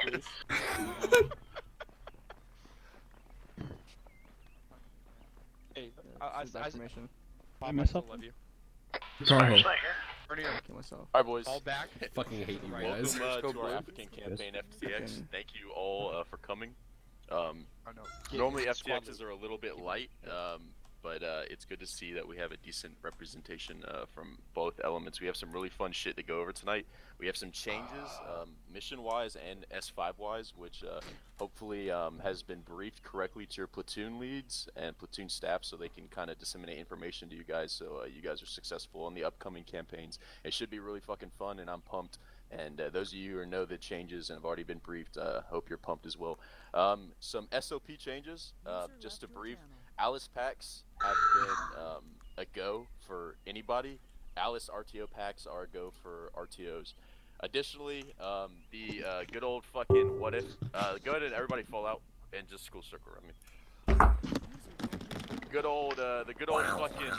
please. Hey, This is information. Bob, I myself? still love you. Tarho. Bernie, Kill myself. Alright, boys. fall back. Fucking hate you Right. guys. Welcome to our African campaign, FTX. Thank you all for coming. Oh, no. Normally Squad FTXs are a little bit light, but it's good to see that we have a decent representation from both elements. We have some really fun shit to go over tonight. We have some changes, mission-wise and S5-wise, which hopefully has been briefed correctly to your platoon leads and platoon staff so they can kind of disseminate information to you guys so you guys are successful in the upcoming campaigns. It should be really fucking fun, and I'm pumped. And those of you who know the changes and have already been briefed, hope you're pumped as well. Some SOP changes, just to brief. Alice packs have been a go for anybody. Alice RTO packs are a go for RTOs. Additionally, the good old fucking what if. Go ahead and everybody fall out and just school circle around me. Good old, the good old fucking.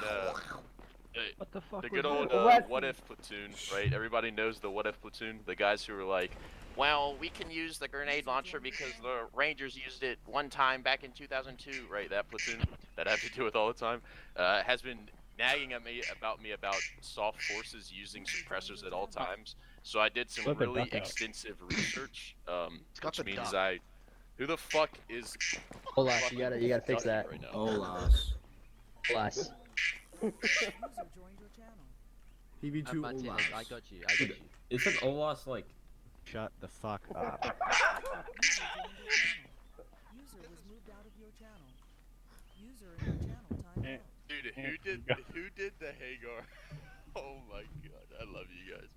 What the fuck? The good was old that? what if platoon, right? Everybody knows the what if platoon. The guys who are like, well, we can use the grenade launcher because the Rangers used it one time back in 2002, right? That platoon that I have to deal with all the time has been nagging at me about soft forces using suppressors at all times. So I did some Let the really duck out. extensive research, got which the means duck. who the fuck is Olas, fucking you gotta fix ducking that. right now? Olas. Olas. PV2 Martinez, Olas. I got you. I got you. Isn't Olas like... Shut the fuck up. Dude, who did the Hagar? Oh my god, I love you guys.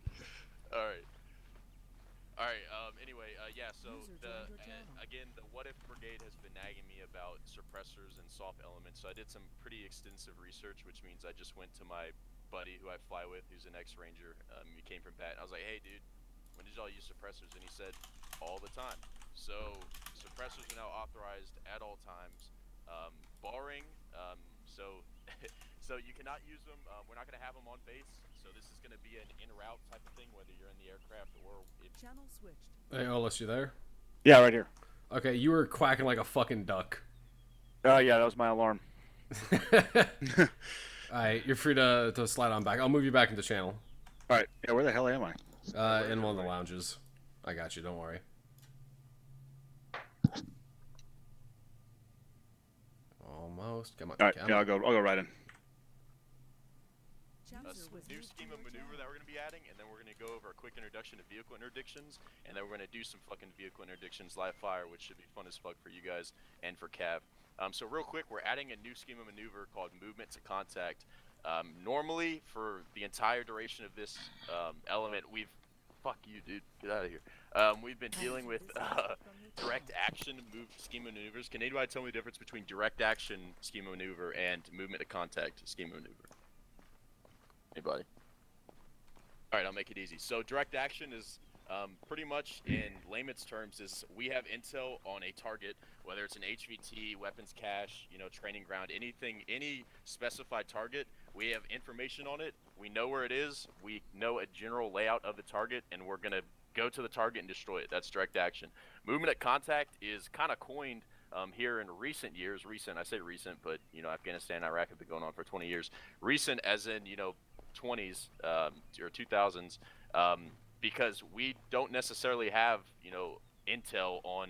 Alright. Alright, anyway, yeah, so again, the What If Brigade has been nagging me about suppressors and soft elements, so I did some pretty extensive research, which means I just went to my buddy who I fly with, who's an ex-ranger. He came from Pat, and I was like, hey dude, when did y'all use suppressors? And he said, all the time. So, suppressors are now authorized at all times, barring, so you cannot use them. We're not going to have them on base, so this is going to be an in-route type of thing, whether you're in the aircraft or if... Channel switched. Hey, Olis, you there? Yeah, right here. Okay, you were quacking like a fucking duck. Yeah, that was my alarm. Alright, you're free to slide on back. I'll move you back into channel. Alright, yeah, where the hell am I? In one of the lounges. I got you, don't worry. Almost. Come on. Alright, come yeah, on. I'll go right in. new scheme of maneuver that we're going to be adding, and then we're going to go over a quick introduction to vehicle interdictions, and then we're going to do some fucking vehicle interdictions live fire, which should be fun as fuck for you guys and for Cav. So real quick, we're adding a new scheme of maneuver called movement to contact. Normally, for the entire duration of this element, fuck you, dude, get out of here. We've been dealing with direct action scheme of maneuvers. Can anybody tell me the difference between direct action scheme of maneuver and movement to contact scheme of maneuver? Anybody? Alright, I'll make it easy. So direct action is pretty much, in layman's terms, is we have intel on a target, whether it's an HVT, weapons cache, training ground, anything, any specified target. We have information on it. We know where it is. We know a general layout of the target, and we're going to go to the target and destroy it. That's direct action. Movement at contact is kind of coined here in recent years. Recent, I say recent, but, Afghanistan, Iraq have been going on for 20 years. Recent as in, 20s or 2000s, because we don't necessarily have, intel on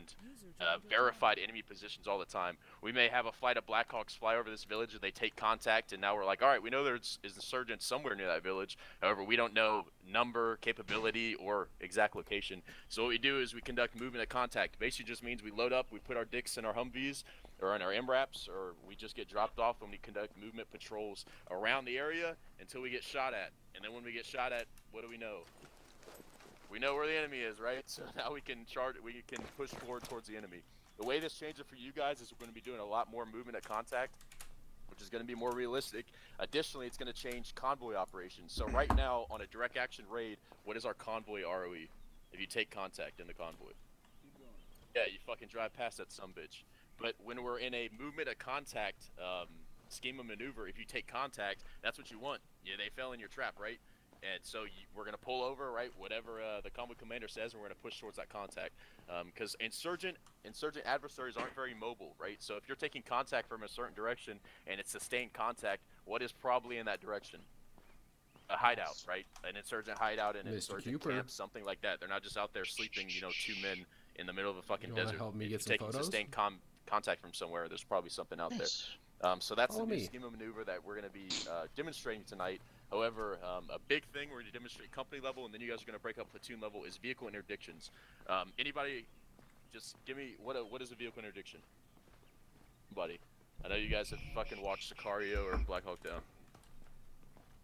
verified enemy positions all the time. We may have a flight of Blackhawks fly over this village and they take contact, and now we're like, all right, we know there's insurgents somewhere near that village. However, we don't know number, capability, or exact location. So what we do is we conduct movement at contact. Basically just means we load up, we put our dicks in our Humvees or in our MRAPs, or we just get dropped off when we conduct movement patrols around the area until we get shot at. And then when we get shot at, what do we know? We know where the enemy is, right? So now we can push forward towards the enemy. The way this changes for you guys is we're going to be doing a lot more movement at contact, which is going to be more realistic. Additionally, it's going to change convoy operations. So right now, on a direct action raid, what is our convoy ROE if you take contact in the convoy? Yeah, you fucking drive past that sumbitch. But when we're in a movement at contact scheme of maneuver, if you take contact, that's what you want. Yeah, they fell in your trap, right? And so we're gonna pull over, right? Whatever the convoy commander says, and we're gonna push towards that contact. Because insurgent adversaries aren't very mobile, right? So if you're taking contact from a certain direction and it's sustained contact, what is probably in that direction? A hideout, right? An insurgent hideout in an Mr. insurgent Cooper. camp, something like that. They're not just out there sleeping, 2 men in the middle of a fucking You wanna desert. help me If get you're some taking photos? sustained contact from somewhere, there's probably something out there. So that's Follow the new me. scheme of maneuver that we're going to be demonstrating tonight. However, a big thing we're going to demonstrate company level, and then you guys are going to break up platoon level, is vehicle interdictions. Anybody, just give me, what is a vehicle interdiction? Buddy. I know you guys have fucking watched Sicario or Black Hawk Down.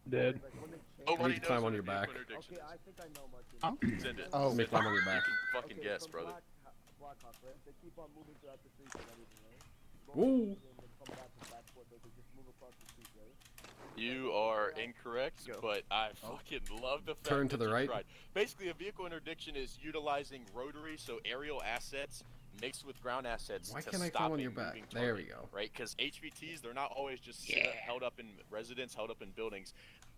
Dead. Nobody to knows climb what on a your vehicle back. interdiction Okay, I is. think I know, Martin. Send it. Oh. Send Make it. climb on your back. You can fucking Okay, guess, from brother. Blackhawk, right? They keep on moving throughout the streets and everything, right? Woo. And then come back to backport, they could just move across the street, right? You are incorrect, Go. but I fucking love the fact Turn to that the you right. tried. Basically, a vehicle interdiction is utilizing rotary, so aerial assets mixed with ground assets Why to can't I stop climb on a your back? moving There target, we go. right? Because HVTs, they're not always just held up in residence, held up in buildings.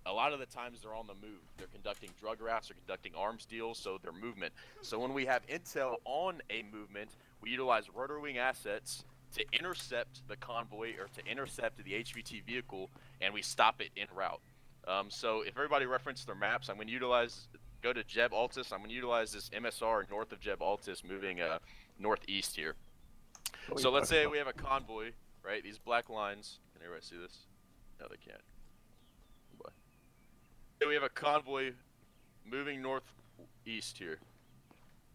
A lot of the times they're on the move. They're conducting drug routes, they're conducting arms deals, so they're movement. So when we have intel on a movement, we utilize rotary wing assets to intercept the convoy or to intercept the HVT vehicle, and we stop it en route. So if everybody reference their maps, I'm going to utilize, go to Jeb Altus. I'm going to utilize this MSR north of Jeb Altus, moving northeast here. So let's say we have a convoy, right? These black lines. Can everybody see this? No, they can't. But we have a convoy moving northeast here,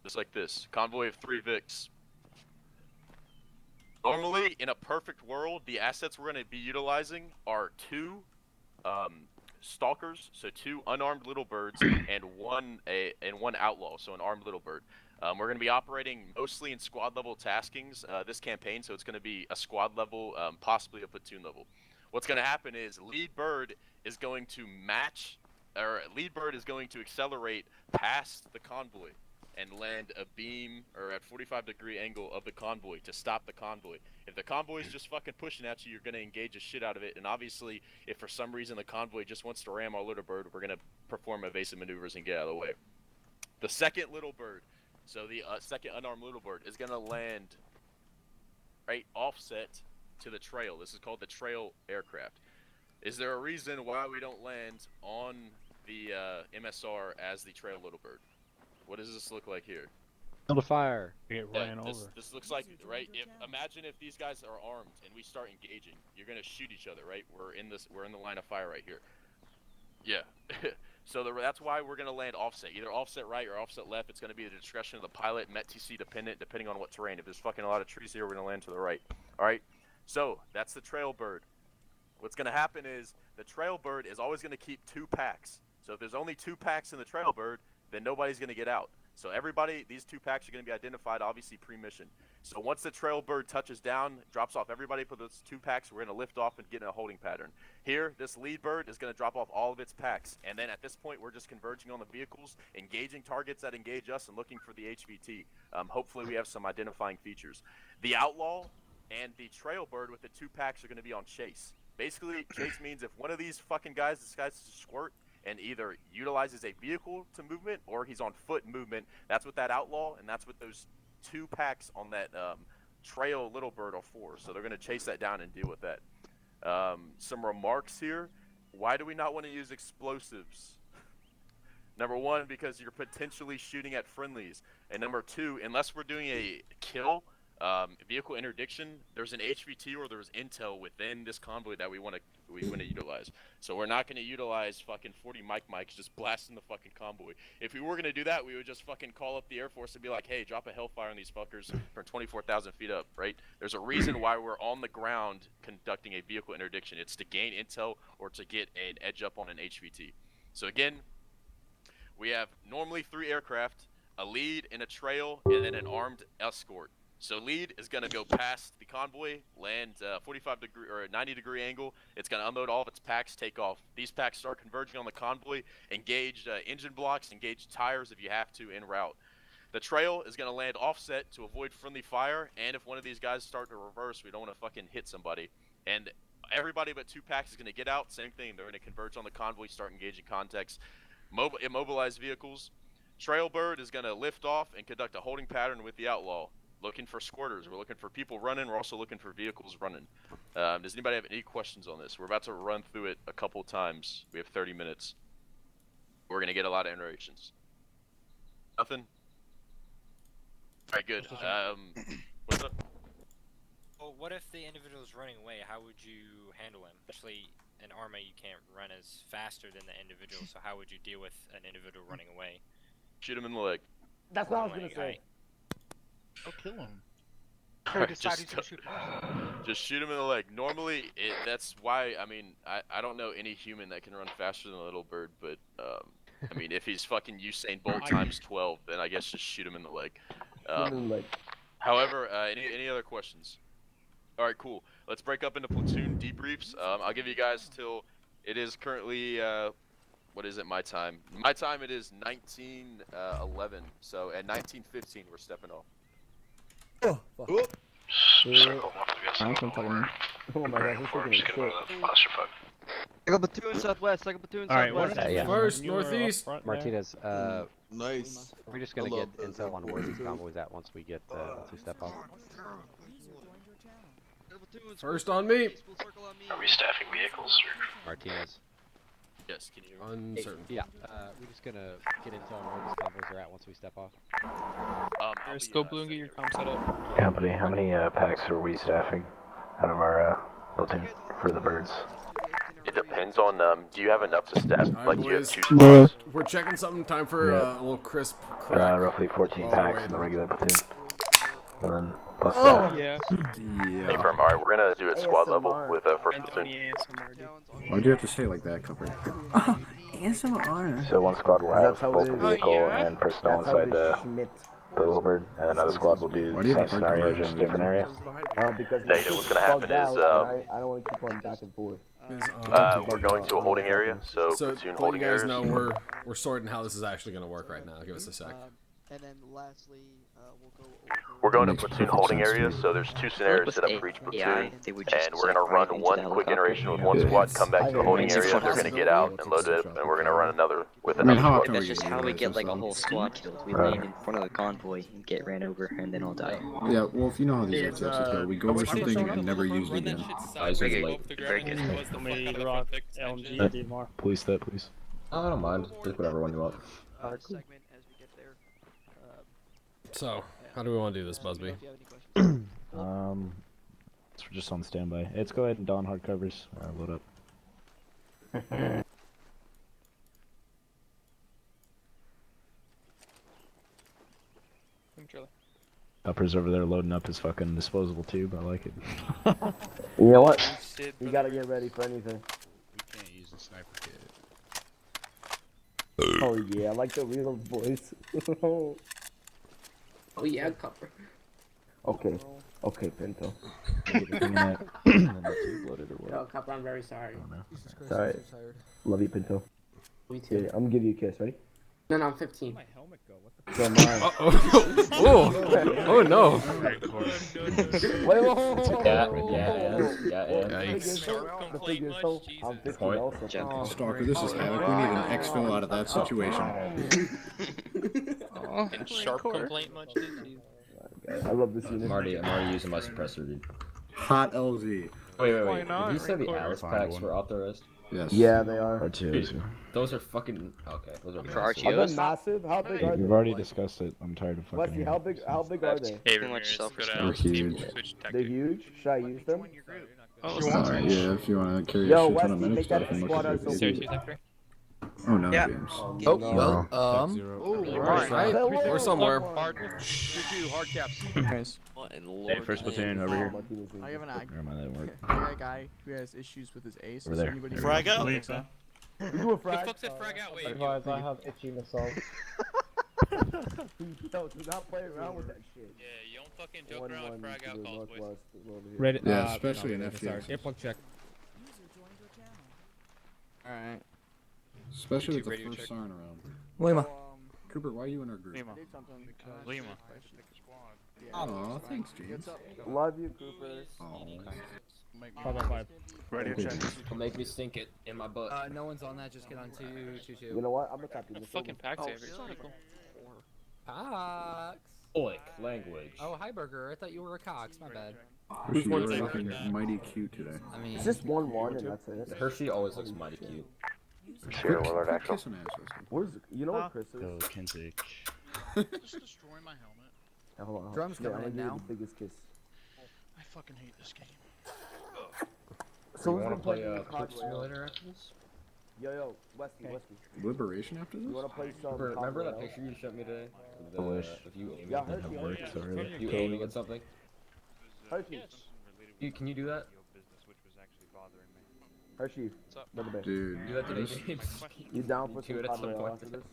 just like this. Convoy of 3 Vics. Normally, in a perfect world, the assets we're going to be utilizing are 2 stalkers, so 2 unarmed little birds, and one outlaw, so an armed little bird. We're going to be operating mostly in squad level taskings this campaign, so it's going to be a squad level, possibly a platoon level. What's going to happen is lead bird is going to accelerate past the convoy and land a beam or at 45-degree angle of the convoy to stop the convoy. If the convoy is just fucking pushing at you, you're going to engage the shit out of it. And obviously, if for some reason the convoy just wants to ram our little bird, we're going to perform evasive maneuvers and get out of the way. The second little bird, so the second unarmed little bird, is going to land right offset to the trail. This is called the trail aircraft. Is there a reason why we don't land on the MSR as the trail little bird? What does this look like here? Build a fire. Get Yeah, ran over. this looks like, right? Imagine if these guys are armed and we start engaging. You're gonna shoot each other, right? We're in the line of fire right here. Yeah. So that's why we're gonna land offset, either offset right or offset left. It's gonna be the discretion of the pilot, METTC dependent, depending on what terrain. If there's fucking a lot of trees here, we're gonna land to the right. All right. So that's the trail bird. What's gonna happen is the trail bird is always gonna keep 2 packs. So if there's only 2 packs in the trail bird, then nobody's going to get out. So everybody, these 2 packs are going to be identified, obviously, pre-mission. So once the trail bird touches down, drops off everybody for those 2 packs, we're going to lift off and get in a holding pattern. Here, this lead bird is going to drop off all of its packs. And then at this point, we're just converging on the vehicles, engaging targets that engage us, and looking for the HVT. Hopefully, we have some identifying features. The outlaw and the trail bird with the 2 packs are going to be on chase. Basically, chase means if one of these fucking guys decides to squirt, and either utilizes a vehicle to movement or he's on foot movement, that's what that outlaw and that's what those 2 packs on that trail little bird are for. So they're going to chase that down and deal with that. Some remarks here. Why do we not want to use explosives? Number 1, because you're potentially shooting at friendlies. And number 2, unless we're doing a kill, vehicle interdiction, there's an HVT or there's intel within this convoy that we want to utilize. So we're not going to utilize fucking 40 mics just blasting the fucking convoy. If we were going to do that, we would just fucking call up the Air Force and be like, hey, drop a Hellfire on these fuckers from 24,000 feet up, right? There's a reason why we're on the ground conducting a vehicle interdiction. It's to gain intel or to get an edge up on an HVT. So again, we have normally 3 aircraft, a lead and a trail, and then an armed escort. So lead is going to go past the convoy, land 45-degree or 90-degree angle. It's going to unload all of its packs, take off. These packs start converging on the convoy, engage engine blocks, engage tires if you have to en route. The trail is going to land offset to avoid friendly fire, and if one of these guys start to reverse, we don't want to fucking hit somebody. And everybody but 2 packs is going to get out, same thing. They're going to converge on the convoy, start engaging contacts. immobilized vehicles. Trailbird is going to lift off and conduct a holding pattern with the outlaw. Looking for squirters. We're looking for people running. We're also looking for vehicles running. Does anybody have any questions on this? We're about to run through it a couple times. We have 30 minutes. We're going to get a lot of iterations. Nothing? Alright, good. What's up? Well, what if the individual is running away? How would you handle him? Especially in Arma, you can't run as faster than the individual, so how would you deal with an individual running away? Shoot him in the leg. That's what I was gonna say. I'll kill him. Just shoot him in the leg. Normally, that's why, I mean, I don't know any human that can run faster than a little bird, but, I mean, if he's fucking Usain Bolt times 12, then I guess just shoot him in the leg. However, any other questions? Alright, cool. Let's break up into platoon debriefs. I'll give you guys till, it is currently, what is it, my time? My time it is 19:11, so at 19:15 we're stepping off. Oh my god, this freaking shit. Second platoon southwest, second platoon southwest. Yeah. First, northeast. Martinez, Nice. we're just gonna get intel on where these convoys at once we get, once we step off. First on me. Are we staffing vehicles? Martinez. Yes, can you? Uncertain. Yeah, we're just gonna get intel on where these convoys are at once we step off. Go blue and get your comm set up. Company, how many packs are we staffing out of our platoon for the birds? It depends on, do you have enough to staff? Alright, Like, you have boys. 2 spots? We're checking something. Time for a little crisp crack. Roughly 14 All the packs way in the to- regular platoon. And then plus Yeah. Confirm. Alright, we're gonna do it squad level with first platoon. Why'd you have to say it like that, Copper? So one squad will have That's how both it the is. vehicle and personnel That's how inside the Schmidt. little bird, and another squad will do Why the do you same have to scenario, park just a the different area. Because Negative, what's gonna happen bugged is, out, and I don't want to keep on back and forth. We're going to a holding area, so So, platoon to let you holding guys areas. know, we're sorting how this is actually going to work right now. Give us a sec. And then lastly, we'll go over... We're going to Makes platoon perfect holding sense to areas, me. so there's 2 scenarios set up for each platoon, and we're gonna run one quick iteration with one Yeah. squad, come back to the Yeah. holding It's area, a they're gonna get out and load it, and we're gonna run another with I mean, another how squad. often That's are we just getting how we rid get of like a this whole squad killed. We Right. land in front of the convoy and get ran over, and then all die. Yeah, well, if you know how these FTXs go, we go over something and never use it again. Police that, please. I don't mind. Just whatever one you want. Segment as we get there. So, how do we want to do this, Busby? If you have any questions. So we're just on standby. Let's go ahead and don hard covers. Load up. Upper's over there loading up his fucking disposable tube. I like it. You know what? You gotta get ready for anything. We can't use the sniper kit. Oh yeah, I like the real voice. Oh yeah, Copper. Okay, okay, Pinto. No, Copper, I'm very sorry. It's alright. Love you, Pinto. Me Yeah, I'm gonna give you a kiss, ready? No, I'm 15. So am I. Oh no! The figure is so. I'm 50 also. Stalker, this is havoc. We need an exfil out of that situation. Sharp complaint much, I love this unit. I'm already using my suppressor, dude. Hot LZ. Wait. Did you say the Alice packs were authorized? Yes. Yeah, they are. Those are fucking... Okay, those are For massive. Are they RTOs? massive? How big are they? We've already discussed it. I'm tired of fucking. Wesley, how big are they? Too much self-respect. They're huge. They're huge? Should I use them? Alright, yeah, if you want to carry Yo, a shit ton of Wesley, medic take that stuff and look squad at out so your big. Oh no, Yeah. James. Oh, well, Right? Or somewhere. Hard caps. Hey, first platoon over here. I have an ag. Never mind, that didn't work. I got a guy who has issues with his ace. Over there. Frag out? You do a frag? I have itchy assault. No, do not play around with that shit. Yeah, you don't fucking joke 1-1 around with frag to out the calls, boys. northwest, over here. Ready? Yeah, especially in FTX. Airplug check. Alright. Especially with the Radio first check. siren around. Lima. Cooper, why are you in our group? Lima. Did something. Lima. Yeah. Aw, thanks, James. Love you, Cooper. Oh. Radio check. It'll make me sink it in my butt. No one's on that. Just get on 222. You know what? I'm gonna copy this. Fucking pack Oh, savers. son of Cox. Oik language. Oh, hi, Burger. I thought you were a Cox. My bad. Hershey, you're looking mighty cute today. I mean, It's just 1-1 and that's it. Hershey always looks mighty cute. Sierra Willard Quit Axel. kissing ass, Wesley. What is? You know what Chris is? Go, Kenzie. Just destroy my helmet. Yeah, hold on. Drum's Yeah, coming I'm in gonna now. give you the biggest kiss. I fucking hate this game. So you we're wanna gonna play play Clip Simulator after this? Yo, Wesley. Liberation after You this? wanna play some? Remember that Conway, picture you showed me today? I wish. Of you aiming, Yeah, at Hershey. That works already. you aiming at something? Hershey. Can you do that? Hershey. up? Brother Bear. Dude, Do that today, this- James. You down for Do some it at some Conway point. after this?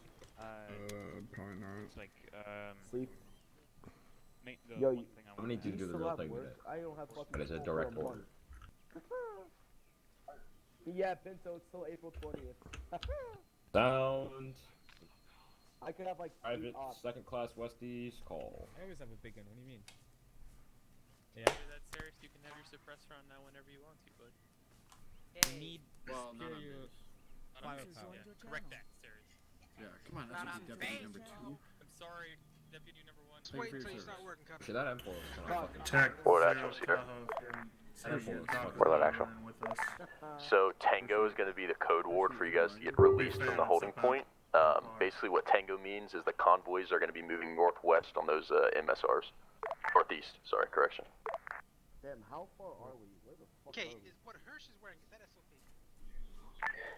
probably not. Sleep. The Yo, you, I'm gonna need you to do the still real have thing work? today. I don't have fucking. But it's a school direct for a order. month. Yeah, Pinto, it's still April 20th. Sound. I could have like 8 Private off. second class Westies call. I always have a big one. What do you mean? That's serious. You can have your suppressor on now whenever you want to, bud. You need Well, none of superior this. firepower. Correct that, serious. Yeah, come on, that's what deputy number 2. I'm sorry, deputy number 1. Thank you for your service. Shit, that M4 was kind of fucking. Check. What Axel's here? That M4 was fucking. Where that Axel? So Tango is going to be the code word for you guys to get released from the holding point. Basically what Tango means is the convoys are going to be moving northwest on those MSRs. Northeast, sorry, correction. Damn, how far are we? Where the fuck are we? what Hirsch is wearing, is that SOP?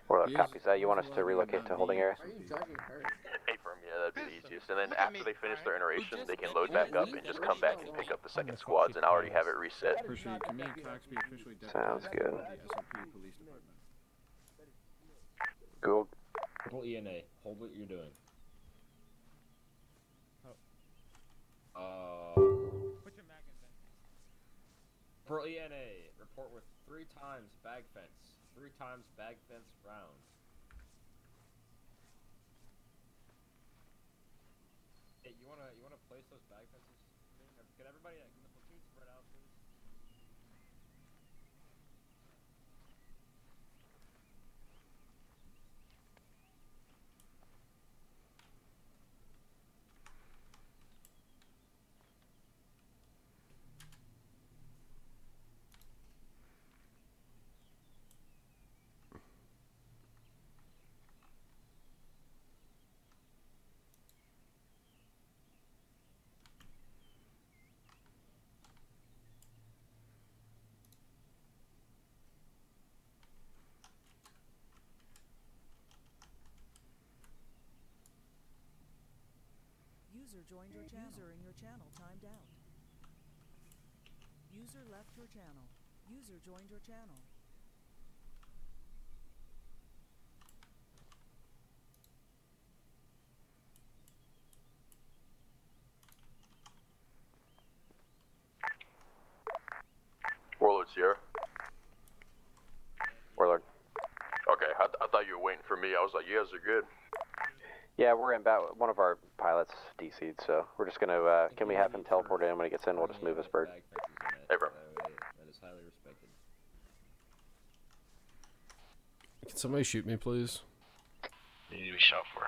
Where that copies that? You want us to relocate to holding area? Why are you judging her? A-firm, yeah, that'd be the easiest. And then after they finish their iteration, they can load back up and just come back and pick up the second squads, and I already have it reset. Appreciate, can me and Cox be officially Sounds deputized good. by the SOP Police Department? Cool. Triple ENA, hold what you're doing. Put your mag in then. For ENA, report with 3 times bag fence. 3 times bag fence round. Hey, you wanna place those bag fences? Can everybody, can the platoon spread out, please? User joined your channel. User in your channel timed out. User left your channel. User joined your channel. Warlord Sierra. Warlord. Okay, I thought you were waiting for me. I was like, you guys are good. Yeah, we're in about one of our pilots DC'd, so we're just gonna, can we have him teleport in when he gets in? We'll just move his bird. Bag fences in it. Hey, bro. That is highly respected. Can somebody shoot me, please? You need to be shot for.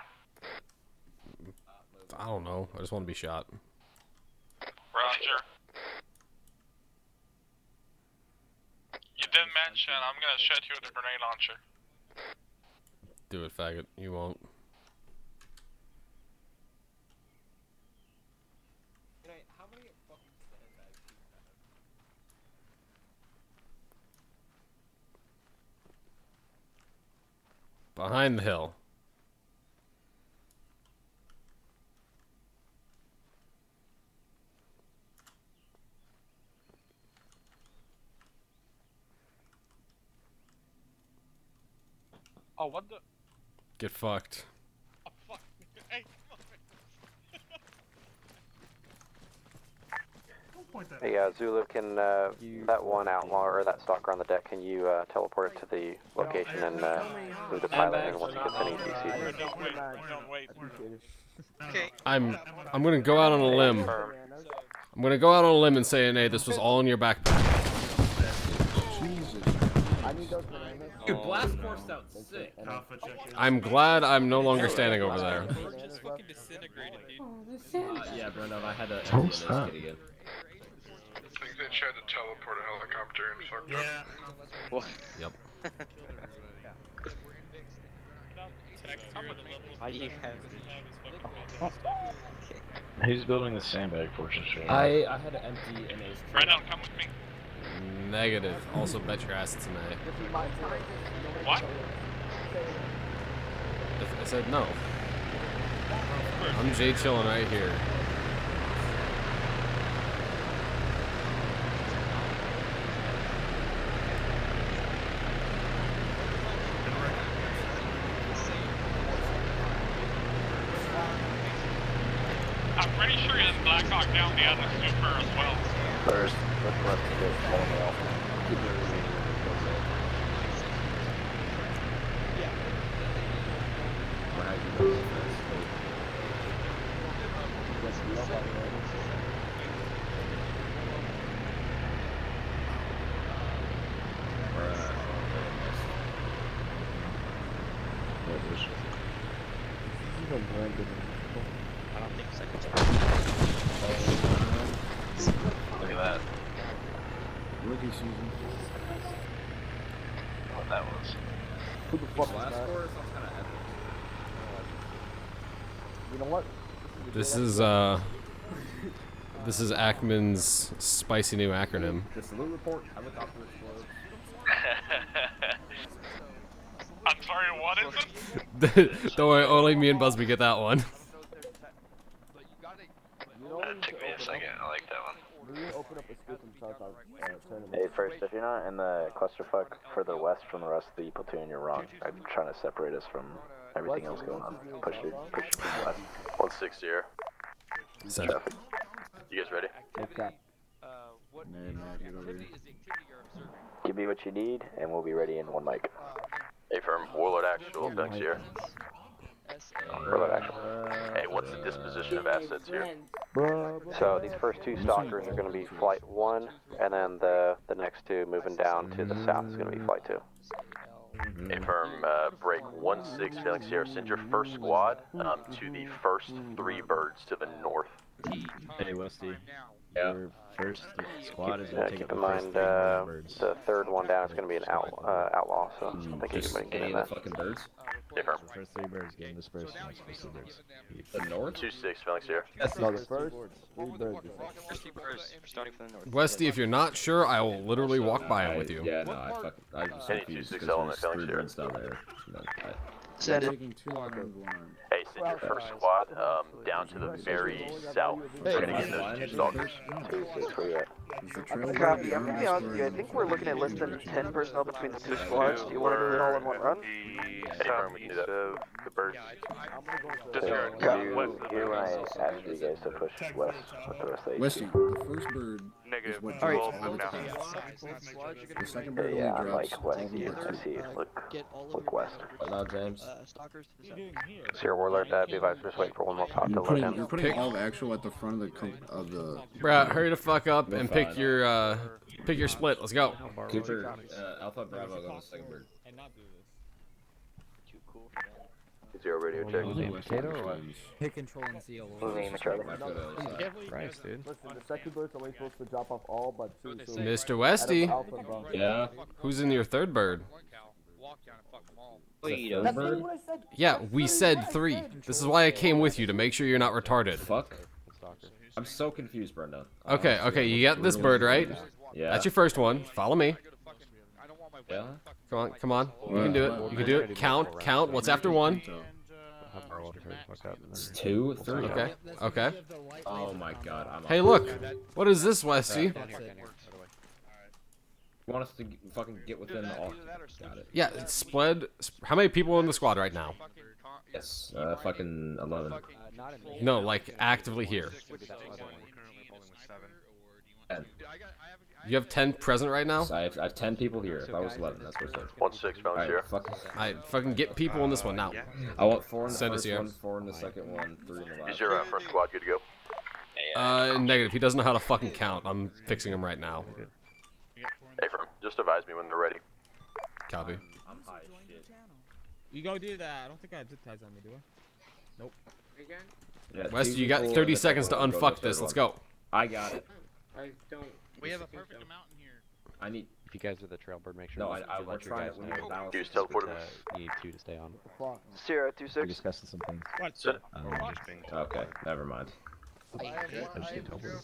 I don't know. I just want to be shot. Roger. You did mention I'm gonna shoot you with a grenade launcher. Do it, faggot. You won't. How many fucking sandbags do you have? Behind the hill. Oh, what the? Get fucked. Oh, fuck. Hey, come on. Hey, Zulu, can that one outlaw or that stalker on the deck, can you teleport it to the location and move the pilot in once he gets any DC? Don't wait. I appreciate it. I'm gonna go out on a limb. I'm gonna go out on a limb and say, "Hey, this was all in your backpack." I need those bananas. Dude, blast force sounds sick. I'm glad I'm no longer standing over there. Just fucking disintegrated, dude. Yeah, Brendan, I had to Don't empty this stop. kid again. I think they tried to teleport a helicopter and fucked up. Yep. Why do you have? He's building the sandbag fortress right now. I had to empty an ace. Brendan, come with me. Negative. Also bet your ass tonight. What? I said no. I'm Jay chilling right here. I'm pretty sure he has Blackhawk down the other super as well. First, let's get falling off. I don't think seconds. Look at that. Rookie season. What that was. Who the fuck is Blast that? force sounds kind of epic. You know what? This is Ackman's spicy new acronym. The salute report, helicopter explodes. I'm sorry, what is it? Don't worry, only me and Busby get that one. That took me a second. I like that one. We need to open up a scoop and start our tournament. Hey, first, if you're not in the clusterfuck further west from the rest of the platoon, you're wrong. I'm trying to separate us from everything else going on. Push it west. 160 here. Send. Traffic. You guys ready? Okay. Get over here. Give me what you need, and we'll be ready in one mic. Hey, firm. Warlord actual. Thanks here. Warlord actual. Hey, what's the disposition of assets here? So these first two stalkers are going to be flight 1, and then the next two moving down to the south is going to be flight 2. Hey, firm. Break 1-6 Phoenix Sierra. Send your first squad to the first 3 birds to the north. Hey, Westy. Yeah. Your first squad is gonna take Keep up in the first mind, 3 birds. the third one down is going to be an outlaw, so I think Just anybody can get any in of the that. fucking birds. Hey, firm. The first 3 birds getting dispersed next to the birds. The north? 2-6 Phoenix Sierra. No, the first 3 birds. Starting from the north. Westy, if you're not sure, I will literally walk by it with you. Yeah, no, I'm just Any confused 2-6 because element, there's Phoenix 3 Sierra. birds down there. No, It's taking too long to alarm. Hey, send your first squad down to the very south. We're gonna get those 2 stalkers. 2-6 for you. Is the trail Copy, down I'm gonna be this honest with you, I way? think we're looking at less than 10 personnel between the 2 squads. Do you want to do it all in one run? Any firm, we can do that. The birds. You when I asked you guys to push west with the rest of the Westy, the first bird is what drops all its packs. The second bird Yeah, only I'm drops like all west. the You birds. see, look west. What now, James? Sierra Warlord, be advised, just wait for one more pop to You're load putting, in. you're putting all the actual at the front of the Bruh, hurry the fuck up We're and fine. pick your split. Let's go. Cooper, Alpha Bravo on the second bird. And not do this. 0 radio check. Hit control and seal. Moving the trailer. Might go to the other side. Christ, dude. Listen, the second bird's only supposed to drop off all but 2. So Mr. Westy, Alpha and Bravo. Yeah. who's in your third bird? Third That's bird? what I said. Yeah, we said 3. This is why I came with you, to make sure you're not retarded. Fuck. I'm so confused, Brenda. Okay, you got this bird, right? Yeah. That's your first one. Follow me. Yeah. Come on. You can do it. You can do it. Count. What's after 1? It's 2, 3. Okay. Oh my god, I'm Hey, up. look. What is this, Westy? You want us to fucking get within all. Got it. Yeah, it's spread. How many people in the squad right now? Yes. Fucking 11. No, like actively here. You have 10 present right now? I have 10 people here. If I was 11, that's what it said. 1-6, Valencia. Alright, fuck. Alright, fucking get people in this one now. I want 4 in the Send us first here. one, 4 in the second one, 3 in the last. Is your first squad good to go? Negative. He doesn't know how to fucking count. I'm fixing him right now. Hey, firm. Just advise me when they're ready. Copy. I'm high as shit. You go do that. I don't think I have zip ties on me, do I? Nope. Yeah, West, 2 you got people 30 in the seconds to second one, go unfuck the this. third Let's one. go. I got it. I don't. We have a perfect amount in here. I need. If you guys are the trailbird, make sure No, you we're let your trying guys to. We know. need to balance. Use this. teleporter. You need 2 to stay on. Sierra We're 2-6. discussing some things. Okay, never mind.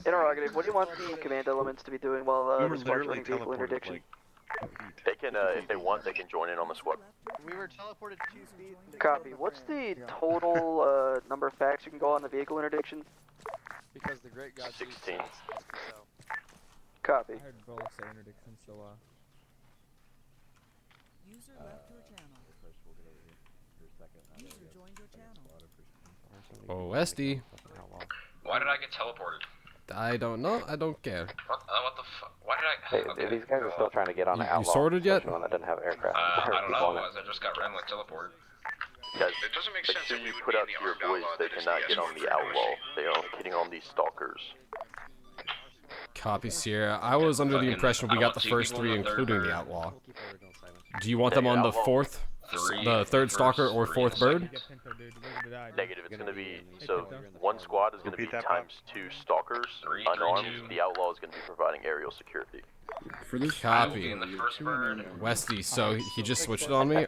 Interrogative. What do you want the command elements to be doing while the squad's running vehicle interdiction? They can, if they want, they can join in on the squad. We were teleported 2 feet. Copy. What's the total number of facts you can go on the vehicle interdiction? Because the great god. 16. Copy. I heard Bollock say interdiction, so User left your channel. User joined your channel. Oh, Westy. Why did I get teleported? I don't know. I don't care. What the fuck? Why did I? Hey, Okay. these guys are still trying to get on the You outlaw. sorted yet? especially One that doesn't have aircraft. I don't People on know. it. I just got randomly teleported. Guys, It doesn't make make sense sure that you we would put be out in to the your armed boys outlaw they that is cannot the get on escort the for outlaw. They are getting on these stalkers. Copy, Sierra. I was under the Fucking- impression we I got want the 2 first people 3, in the third including the bird. outlaw. Do you want them on the Outlaw. 4th, 3 the 3rd stalker, or 4th bird? get Pinto, dude. Where did I? Negative, it's going to be, so one squad is going to be Repeat that, times 2 stalkers, 3, unarmed. 2. The outlaw is going to be providing aerial security. For this Copy. In the first bird. Westy, so he just switched it on me.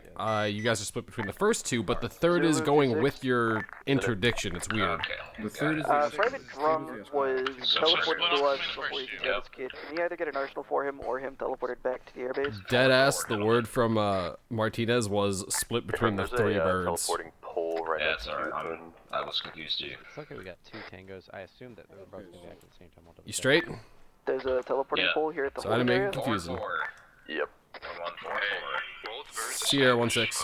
You guys are split between the first 2, but the 3rd is going with your interdiction. It's weird. Okay. The third is Private Drum was teleported to us Yep. before you can get his kid. Can you either get an arsenal for him or him teleported back to the airbase? Deadass, the word from Martinez was split between the There's 3 a birds. teleporting pole right Yeah, next it's to alright. you. I was confused too. It's okay, we got 2 tangos. I assumed that they were both going to be acting at the same time. I'll double You check. straight? There's a teleporting Yeah. pole here at the So I didn't hold make area. it confusing. 4-4. Yep. 1-1-4-4. Both birds Sierra 1-6.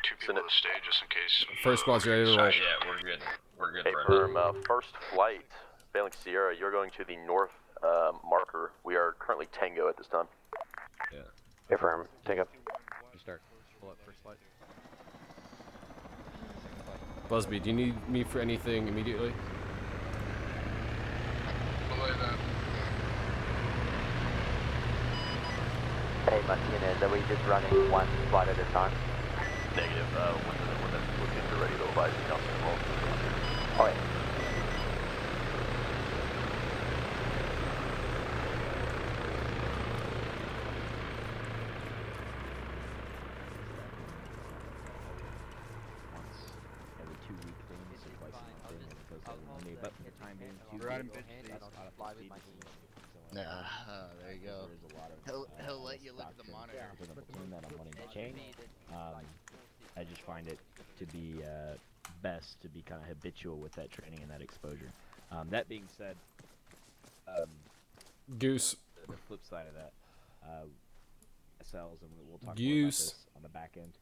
2 people on the stage just in case. First squad's ready to roll. Yeah, we're good. We're good. Hey, Brandon. firm, first flight, failing Sierra, you're going to the north marker. We are currently Tango at this time. Affirm. Take up. You start. Pull up first flight. Busby, do you need me for anything immediately? Belay that. Hey, Martinez, are we just running one flight at a time? Negative, when the bookings are ready to advise the council involved. Alright. Once every 2-week thing, so twice a month thing, as opposed to every Monday. But for the time being, Tuesdays, There you go. There's a lot of, He'll let you look at the doctrine monitor. within the platoon that I'm wanting to change. I just find it to be best to be kind of habitual with that training and that exposure. That being said, Goose. the flip side of that, SLs, and we'll talk more about Goose. this on the back end.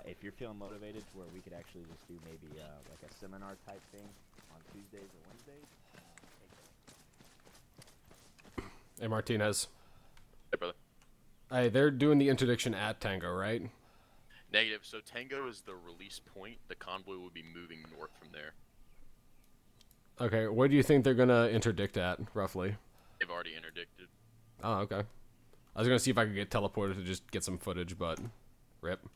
If you're feeling motivated to where we could actually just do maybe like a seminar type thing on Tuesdays or Wednesdays. Hey, Martinez. Hey, brother. Hey, they're doing the interdiction at Tango, right? Negative. So Tango is the release point. The convoy will be moving north from there. Okay, where do you think they're gonna interdict at, roughly? They've already interdicted. Oh, okay. I was gonna see if I could get teleported to just get some footage, but rip.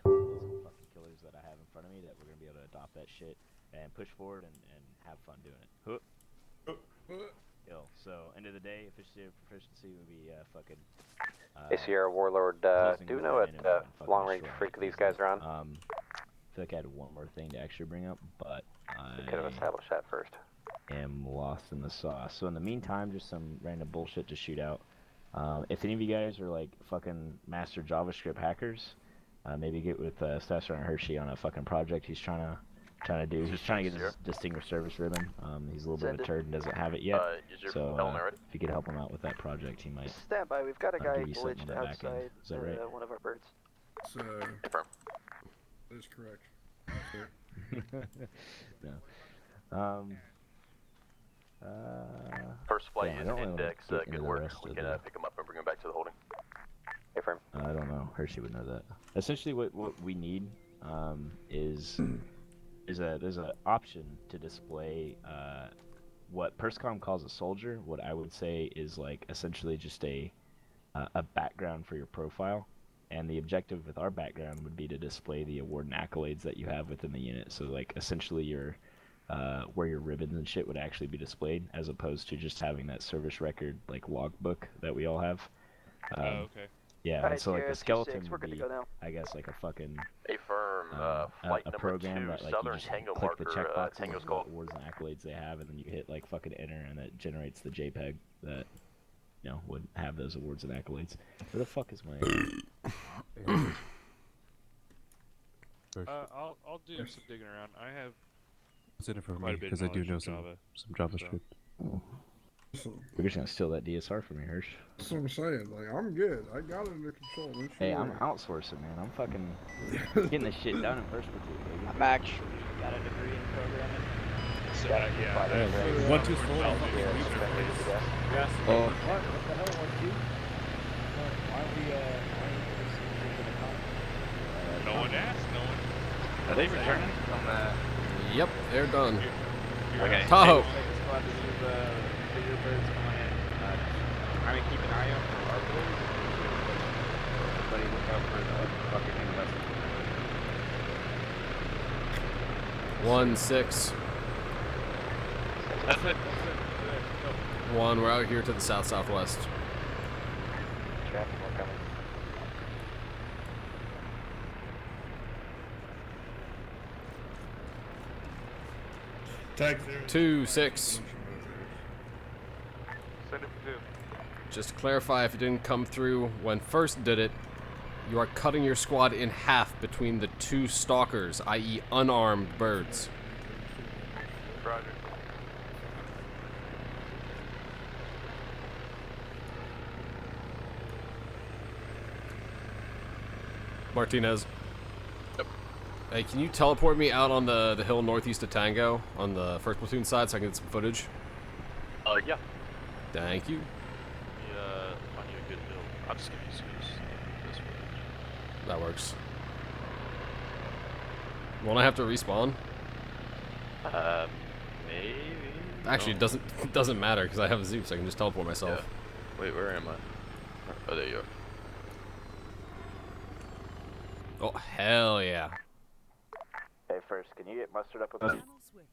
Fucking killers that I have in front of me that we're gonna be able to adopt that shit and push forward and have fun doing it. kill. So end of the day, efficiency would be fucking. Hey Sierra Warlord, closing do you with know the what minimum and fucking long range destroying freak it these easily. guys are on? I feel like I had one more thing to actually bring up, but We could have established that first. am lost in the sauce. So in the meantime, just some random bullshit to shoot out. If any of you guys are like fucking master JavaScript hackers, maybe get with Sergeant Hershey on a fucking project he's trying to do. He's trying to get his distinguished service ribbon. He's a little bit of a turd and doesn't have it yet. So if you could help him out with that project, he might. Stand by. We've got a guy give you something glitched on that back end. outside Is that right? one of our birds. So, that is correct. No. First flight yeah, I is don't really index. wanna get Good into the work. rest We of can the- pick him up and bring him back to the holding. Hey, firm. I don't know. Hershey would know that. Essentially, what we need is there's an option to display what Perscom calls a soldier. What I would say is like essentially just a background for your profile, and the objective with our background would be to display the award and accolades that you have within the unit. So like essentially your where your ribbons and shit would actually be displayed, as opposed to just having that service record like logbook that we all have. Okay. Yeah, and Alright, so like Sierra the skeleton 2-6, we're would good to be, go now. I guess, like a fucking A firm, flight a number program 2, that like Southern you just Tango click the marker, checkbox Tango's and what called. awards and accolades they have, and then you hit like fucking enter, and it generates the JPEG that would have those awards and accolades. Where the fuck is my? I'll do some digging around. I have It's in it for quite me a bit because I do knowledge know of some Java, JavaScript. We're just gonna steal that DSR from you, Hirsch. That's what I'm saying. Like, I'm good. I got it under control. Don't you Hey, I'm worry. outsourcing, man. I'm fucking getting this shit done in first platoon, baby. I'm actually got a degree in programming. yeah. 1-2 full. Yes. Oh. What the hell? 1-2? Why are we No one asked. No one. Are they returning from that? Yep, they're done. Okay. Tahoe. Bigger birds coming in. I mean, keep an eye out for our birds. Everybody look out for the fucking investment. 1-6. That's it. 1, we're out here to the south-southwest. Traffic more coming. Tag 2-6. Send it to 2. Just to clarify, if you didn't come through when first did it, you are cutting your squad in half between the 2 stalkers, i.e. unarmed birds. Roger. Martinez. Hey, can you teleport me out on the hill northeast of Tango on the first platoon side so I can get some footage? Yeah. Thank you. Find you a good build. I'll just give you this footage. That works. Won't I have to respawn? Maybe. Actually, No. it doesn't matter because I have a Zeus. So I can just teleport myself. Yeah. Wait, where am I? Oh, there you are. Oh hell yeah! Hey, first, can you get mustered up with Channel me? switched.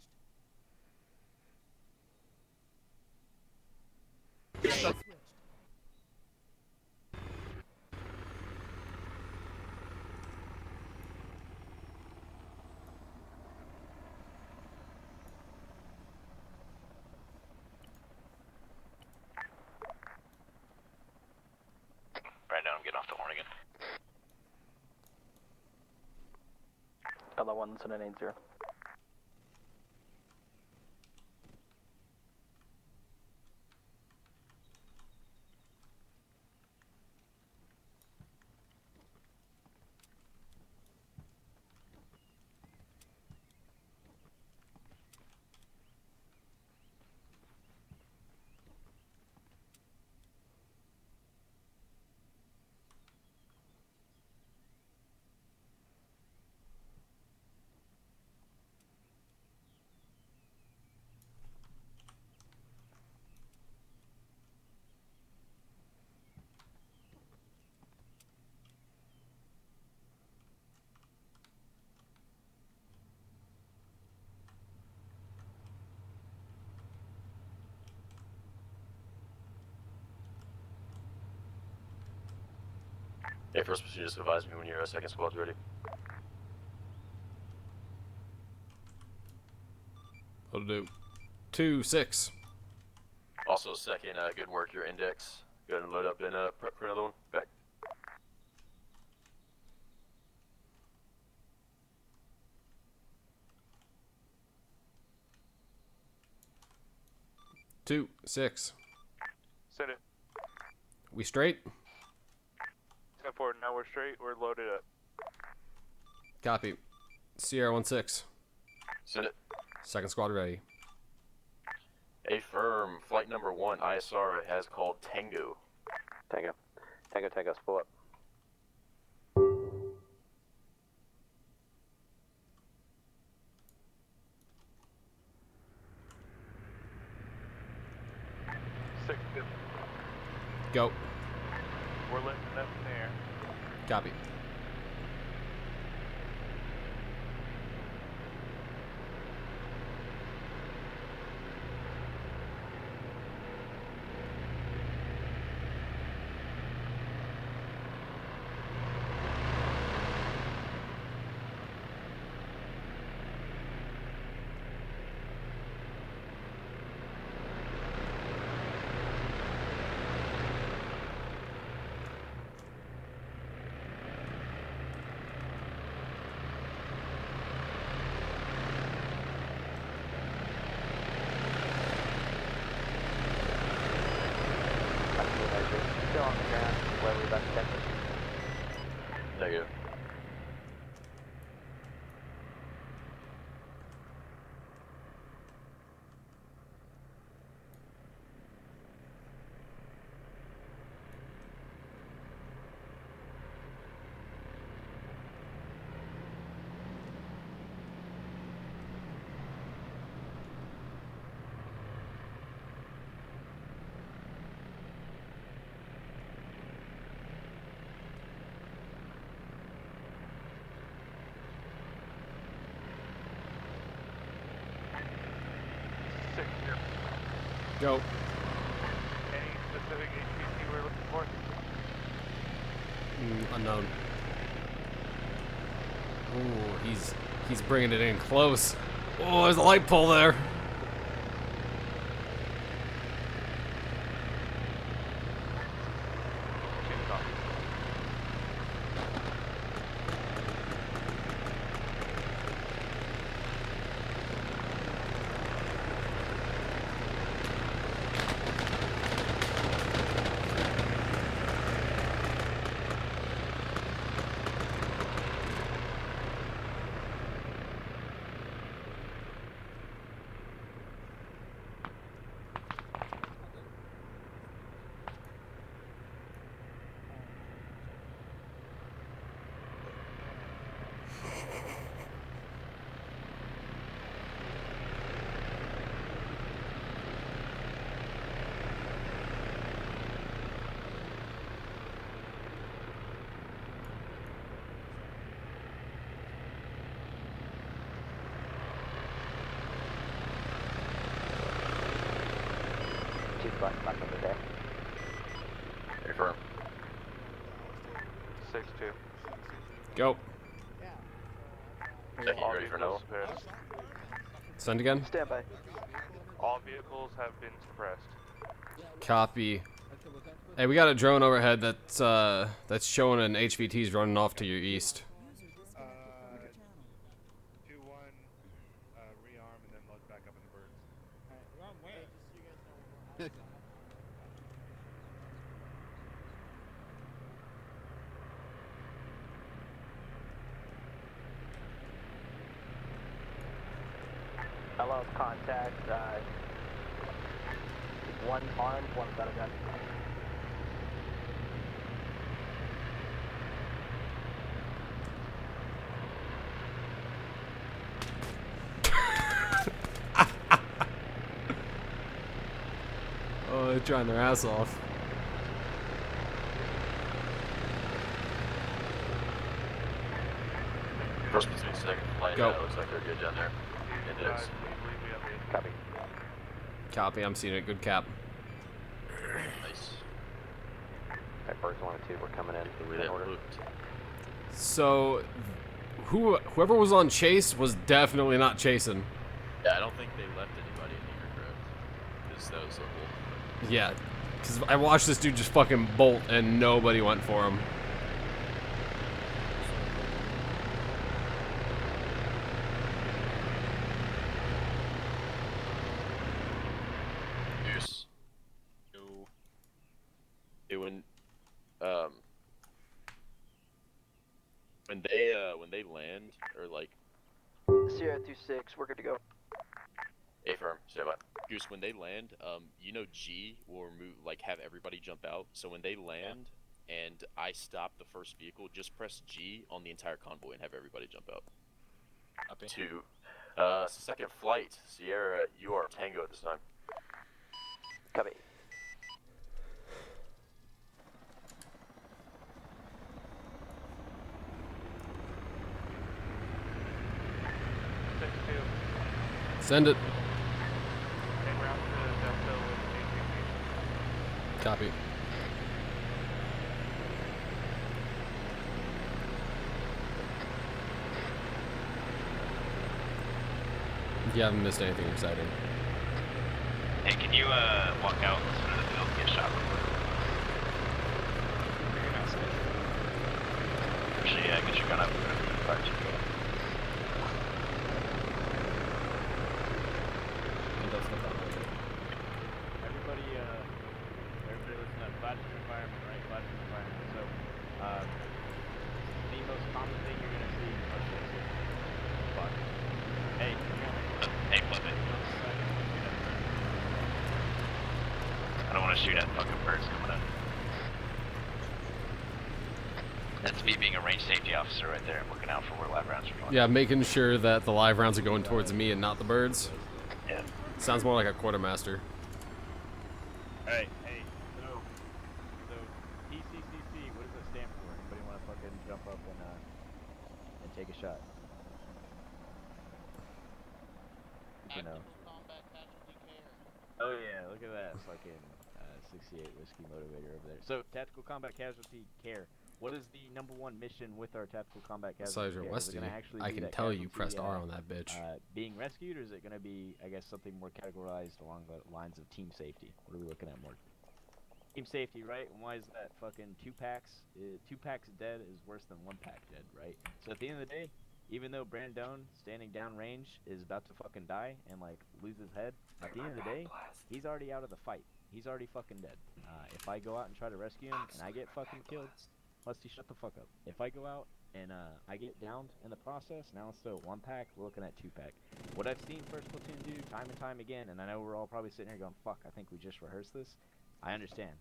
Right now I'm getting off the horn again. Other one's in an 8-0. Hey, first pursuit, just advise me when your second squad's ready. What'll do? 2-6. Also, second, good work, your index. Go ahead and load up and prep for another one. Back. Two, 6. Send it. We straight? 10-4, now we're straight, we're loaded up. Copy. Sierra 1-6. Send it. Second squad ready. A firm, flight number 1, ISR has called Tango. Tango. Tango, Tango, pull up. Go. We're lifting up in the air. Copy. Still on the ground, where we left Texas. Negative. Go. Any specific HPC we're looking for? Unknown. Ooh, he's bringing it in close. Oh, there's a light pole there. Back on the deck. Confirm. 6-2. Go. Second, you ready for no? Send again. Stand by. All vehicles have been suppressed. Copy. Hey, we got a drone overhead that's showing an HVT's running off to your east. 2-1, rearm and then load back up in the birds. Hello, contact. One armed, one without a gun. Oh, they're trying their ass off. First between second flight, Go. looks like they're good down there. Index. Copy. Copy, I'm seeing it. Good cap. Nice. Okay, birds 1 and 2 were coming in order. So, whoever was on chase was definitely not chasing. Yeah, I don't think they left anybody in the aircraft. Because that was the whole... Yeah, because I watched this dude just fucking bolt and nobody went for him. Deuce. No. It when they land, or like... Sierra 2-6, we're good to go. Affirm, stand by. Goose, when they land, you know G will move, like have everybody jump out. So when they land and I stop the first vehicle, just press G on the entire convoy and have everybody jump out. Up in. 2. Second flight, Sierra, you are Tango at this time. Copy. Send it. Copy. You haven't missed anything exciting. Hey, can you walk out into the field and get shot real quick? You're not safe. Actually, yeah, get your gun up and put it in the fire chief. Everybody listen up. Classroom environment, right? Classroom environment. So, the most common thing you're gonna see are shit. Fuck. Hey, Hey, flip it. I don't want to shoot at fucking birds coming in. That's me being a range safety officer right there. I'm looking out for where live rounds are going. Yeah, making sure that the live rounds are going towards me and not the birds. Yeah. Sounds more like a quartermaster. Hey, so PCCC, what does it stand for? Anybody want to fucking jump up and take a shot? You know. Oh yeah, look at that fucking 68 whiskey motivator over there. So tactical combat casualty care. What is the #1 mission with our tactical combat casualty Sergeant care? Westy, I can tell you pressed R on that bitch. Being rescued, or is it going to be, I guess, something more categorized along the lines of team safety? What are we looking at more? Team safety, right? And why is that? Fucking 2 packs. 2 packs dead is worse than 1 pack dead, right? So at the end of the day, even though Brandon, standing down range, is about to fucking die and like lose his head, at the end of the day, he's already out of the fight. He's already fucking dead. If I go out and try to rescue him and I get fucking killed, Lusty, shut the fuck up. If I go out and I get downed in the process, now instead of 1 pack, we're looking at 2 pack. What I've seen First Platoon do time and time again, and I know we're all probably sitting here going, fuck, I think we just rehearsed this. I understand.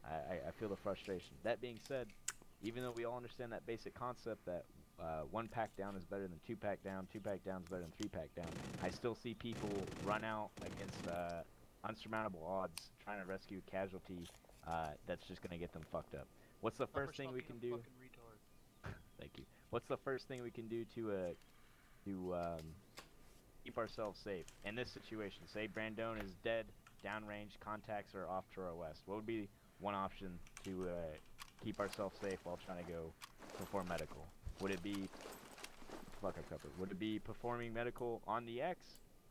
I feel the frustration. That being said, even though we all understand that basic concept that 1 pack down is better than 2 pack down, 2 pack down is better than 3 pack down, I still see people run out against unsurmountable odds trying to rescue a casualty that's just going to get them fucked up. What's the first thing we can do? Thank you. What's the first thing we can do to keep ourselves safe in this situation? Say Brandon is dead, downrange, contacts are off to our west. What would be one option to keep ourselves safe while trying to go perform medical? Would it be Would it be performing medical on the X,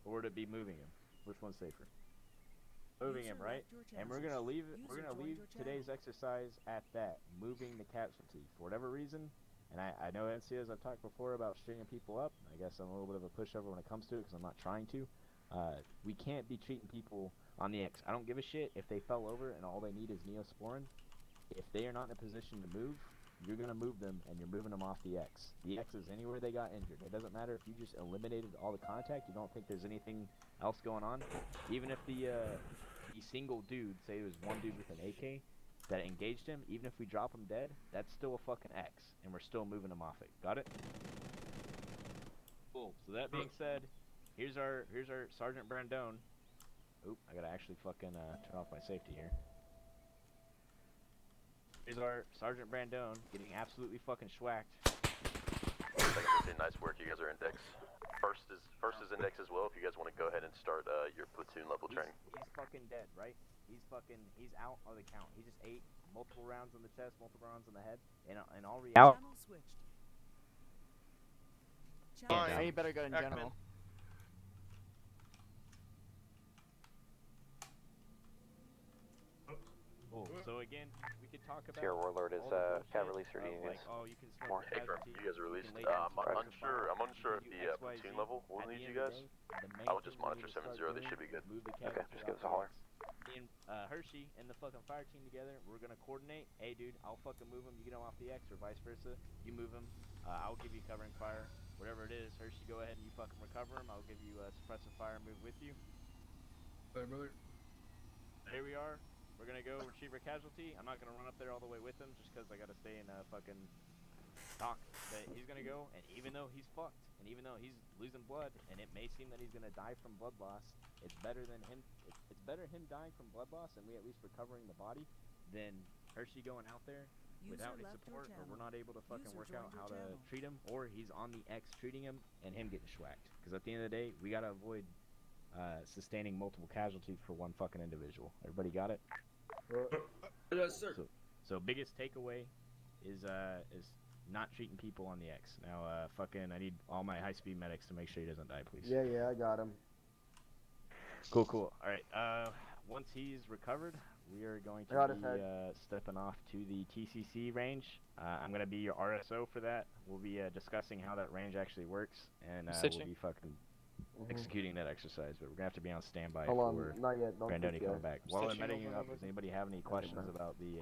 or would it be moving him? Which one's safer? Moving him, right? And we're gonna leave it. We're gonna leave today's exercise at that. Moving the casualty for whatever reason. And I know NCOs, I've talked before about stringing people up. I guess I'm a little bit of a pushover when it comes to it because I'm not trying to. We can't be treating people on the X. I don't give a shit if they fell over and all they need is Neosporin. If they are not in a position to move, you're going to move them and you're moving them off the X. The X is anywhere they got injured. It doesn't matter if you just eliminated all the contact. You don't think there's anything else going on. Even if the single dude, say it was one dude with an AK, that engaged him, even if we drop him dead, that's still a fucking X, and we're still moving him off it. Got it? Cool. So that being said, here's our Sergeant Brandon. Oop, I gotta actually fucking turn off my safety here. Here's our Sergeant Brandon getting absolutely fucking schwacked. Nice work. You guys are index. First is index as well. If you guys want to go ahead and start your platoon level training. He's fucking dead, right? He's out of the count. He just ate multiple rounds on the chest, multiple rounds on the head. In all reality, Channel switched. Yeah, you better go in general. Cool. So again, we could talk about. Sierra Warlord is cat release or like, oh, you can more. Hey, bro, you guys are released. I'm unsure of the platoon level. We'll need you guys. I will just monitor 7-0. They should be good. Okay, just give us a holler. Me and Hershey and the fucking fire team together, we're gonna coordinate. Hey, dude, I'll fucking move him. You get him off the X, or vice versa. You move him. I'll give you covering fire. Whatever it is, Hershey, go ahead and you fucking recover him. I'll give you suppressive fire and move with you. Hey, brother. Here we are. We're gonna go retrieve our casualty. I'm not gonna run up there all the way with him just because I gotta stay in fucking talk. But he's gonna go, and even though he's fucked, and even though he's losing blood, and it may seem that he's gonna die from blood loss, it's better than him. It's better him dying from blood loss, and we at least recovering the body, than Hershey going out there without any support, or we're not able to fucking work out how to treat him, or he's on the X treating him, and him getting schwacked. Because at the end of the day, we gotta avoid sustaining multiple casualties for one fucking individual. Everybody got it? Yes, sir. So biggest takeaway is not treating people on the X. Now, fucking, I need all my high-speed medics to make sure he doesn't die, please. Yeah, I got him. Cool. All right. Once he's recovered, we are going to be stepping off to the TCC range. I'm gonna be your RSO for that. We'll be discussing how that range actually works, and we'll be fucking executing that exercise. But we're gonna have to be on standby for Brandoni coming back. While I'm meeting you up, does anybody have any questions about the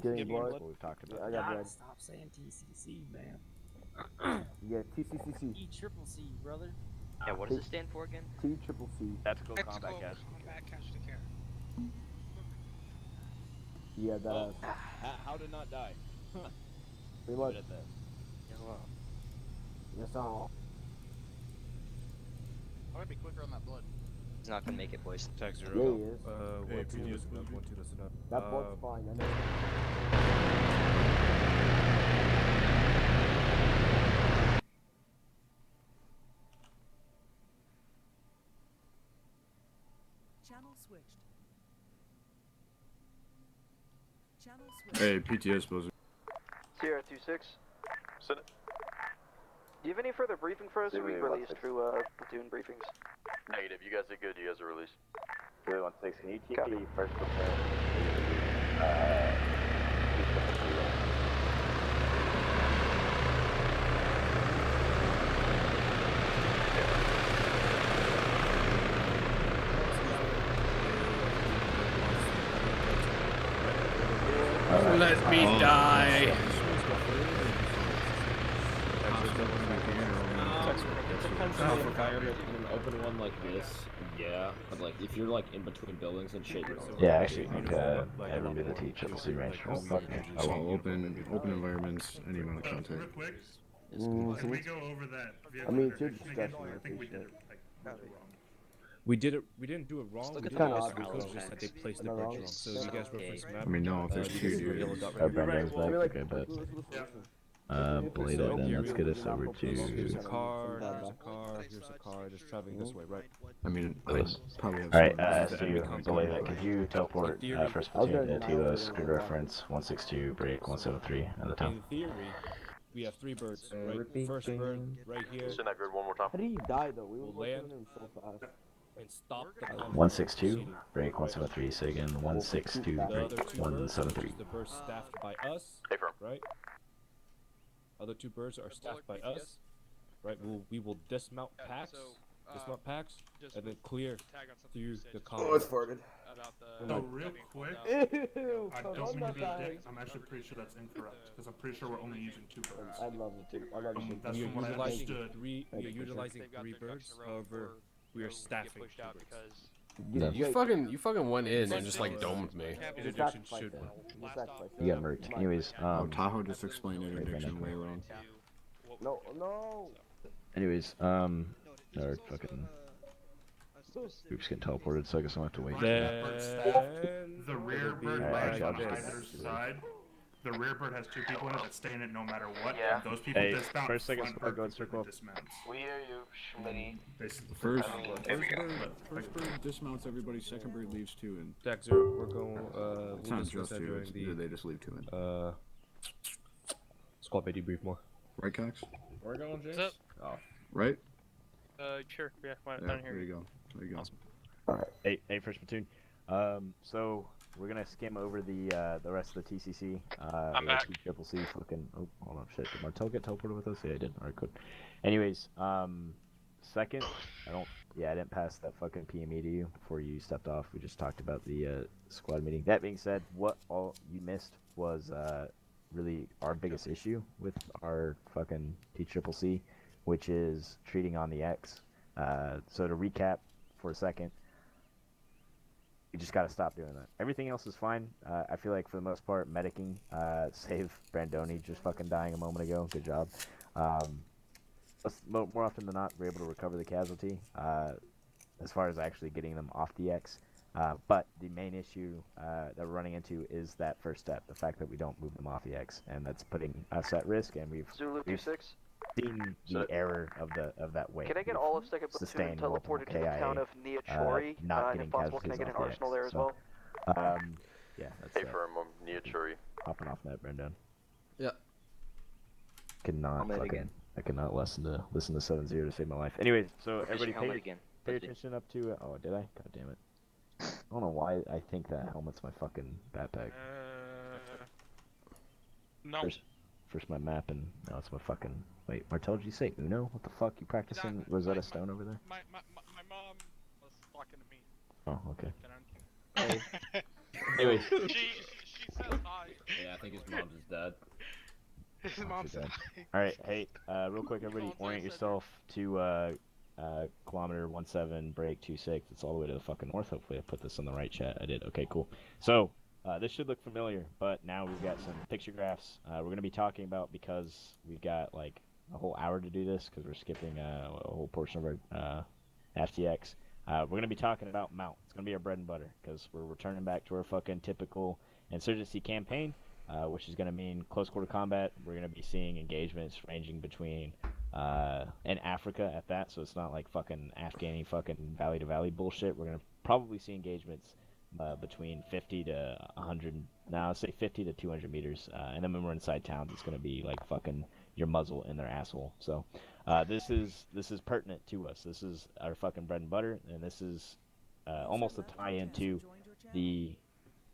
TCC range, what we've talked about? I got blood. Stop saying TCC, man. Yeah, TCCC. T-triple-C, brother. Yeah, what does it stand for again? T-triple-C. Tactical Combat Casualty. Casualty care. Yeah, that. How to not die. Pretty much. Good at that. Yes, all. I might be quicker on that blood. He's not gonna make it, boys. Tag 0. Yeah, he is. Hey, previous 1-2, listen up. That blood's fine, I know. Channel switched. Channel switched. Hey, PTS buzzer. Sierra 2-6. Send it. Do you have any further briefing for us, or we released through platoon briefings? Negative. You guys did good. You guys are released. 316, can you keep the first prepare? Let me die. For fire in an open one like this, yeah, but like if you're like in between buildings and shit, you're yeah, actually, I think everyone be the T-triple-C range. Open environments, any amount of contact. Real quick, Can we go over that vehicle I mean, it's your interdiction discretion, again? I I think we did appreciate it like really wrong. We didn't do it wrong. We did it kinda as odd, because though. just that they placed the bridge wrong. So you guys reference map. I mean, no, if there's two, dude. Brandon's back, okay, but Blade it, then let's get us over Here's to... a car, here's a car, just traveling this way, right? I mean, I probably have Alright, some. Stu, Blade it, could you teleport first platoon to Tilos, grid reference 162, break 173 at the time? In theory, we have 3 birds, right? First bird, right here. Send that grid one more time. How did he die, though? We were We'll land. looking at him so fast. And stop the 162, break 173, say again, 162, The break other 2 birds, 173. the birds staffed by us, Hey, firm. right? Other 2 birds are staffed by us, right? We will dismount packs, and then clear through the column. Oh, it's farted. So real quick, Ew, I don't mean to be a dick. I'm actually pretty sure that's incorrect because I'm pretty sure we're only using 2 birds. I love it, too. I love it. That's We from what are I utilizing understood. we are utilizing 3 birds. However, we are staffing 2 birds. No. You fucking went in and just like domed me. Interdiction should work. You got murked. Anyways, Tahoe just explained interdiction way wrong. No. anyways, our fucking groups getting teleported, so I guess I'll have to wait. The rear bird Alright, line on actually, I'll just either get side. the rear bird has 2 people in it that stay in it no matter what. Yeah. And those people Hey, dismount. first second front squad, bird go and completely circle. dismounts. We hear you, Schmitty. First, There we go. first bird dismounts everybody, second bird leaves 2 in. Jack 0, we're going, It's we'll not discuss just that 2, during it's, the, they just leave 2 in. squad bay debrief more. Right, Cox? We're going, James? What's Oh. Right? Sure. Yeah, why Yeah, not here? there you go. There you go. Alright. Hey, first platoon. So we're gonna skim over the rest of the TCC. I'm back. Triple C fucking. Oh, hold on, shit. Did Martel get teleported with us? Yeah, I did. Alright, good. Anyways, second, I didn't pass that fucking PME to you before you stepped off. We just talked about the squad meeting. That being said, what all you missed was really our biggest issue with our fucking T-Triple-C, which is treating on the X. So to recap for a second, you just gotta stop doing that. Everything else is fine. I feel like for the most part, medicing, save Brandoni just fucking dying a moment ago. Good job. More often than not, we're able to recover the casualty as far as actually getting them off the X. But the main issue that we're running into is that first step, the fact that we don't move them off the X, and that's putting us at risk. And we've Zulu 26. seen the error of that way. Can I get all of second platoon teleported to the town of Niachori? Not And getting if possible, can I casualties get an off the arsenal X, there as so, well? Yeah, that's Hey, for Niachuri. hopping off that, Brendan. Yeah. Cannot I'll fucking. again. I cannot listen to 7-0 to save my life. Anyways, so Fishing everybody helmet again. pay attention up to. Oh, did I? God damn it! I don't know why I think that helmet's my fucking backpack. No. First my map, and now it's my fucking. Wait, Martel, did you say Uno? What the fuck? You practicing Rosetta Stone over there? My mom was talking to me. Oh, okay. Hey. Anyways. She said hi. Yeah, I think his mom's his dad. His mom said hi. Alright, hey, real quick, everybody, orient yourself to kilometer 17, break 26. It's all the way to the fucking north. Hopefully I put this in the right chat. I did. Okay, cool. So, this should look familiar, but now we've got some picture graphs we're going to be talking about because we've got like a whole hour to do this because we're skipping a whole portion of our FTX. We're going to be talking about Mount. It's going to be our bread and butter because we're returning back to our fucking typical insurgency campaign, which is going to mean close quarter combat. We're going to be seeing engagements ranging between in Africa at that, so it's not like fucking Afghani fucking valley to valley bullshit. We're going to probably see engagements between 50 to 100, now let's say 50 to 200 meters, and then when we're inside towns, it's going to be like fucking your muzzle in their asshole. So this is pertinent to us. This is our fucking bread and butter, and this is almost a tie-in to the,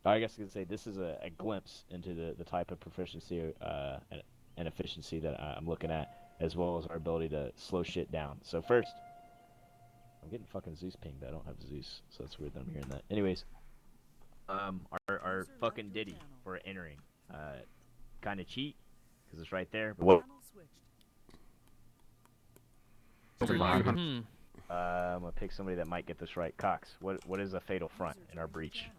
I guess you could say this is a glimpse into the type of proficiency and efficiency that I'm looking at, as well as our ability to slow shit down. So first, I'm getting fucking Zeus pinged. I don't have Zeus, so that's weird that I'm hearing that. Anyways, our fucking Diddy for entering, kind of cheat, because it's right there. But what? I'm gonna pick somebody that might get this right. Cox, what is a fatal front in our breach?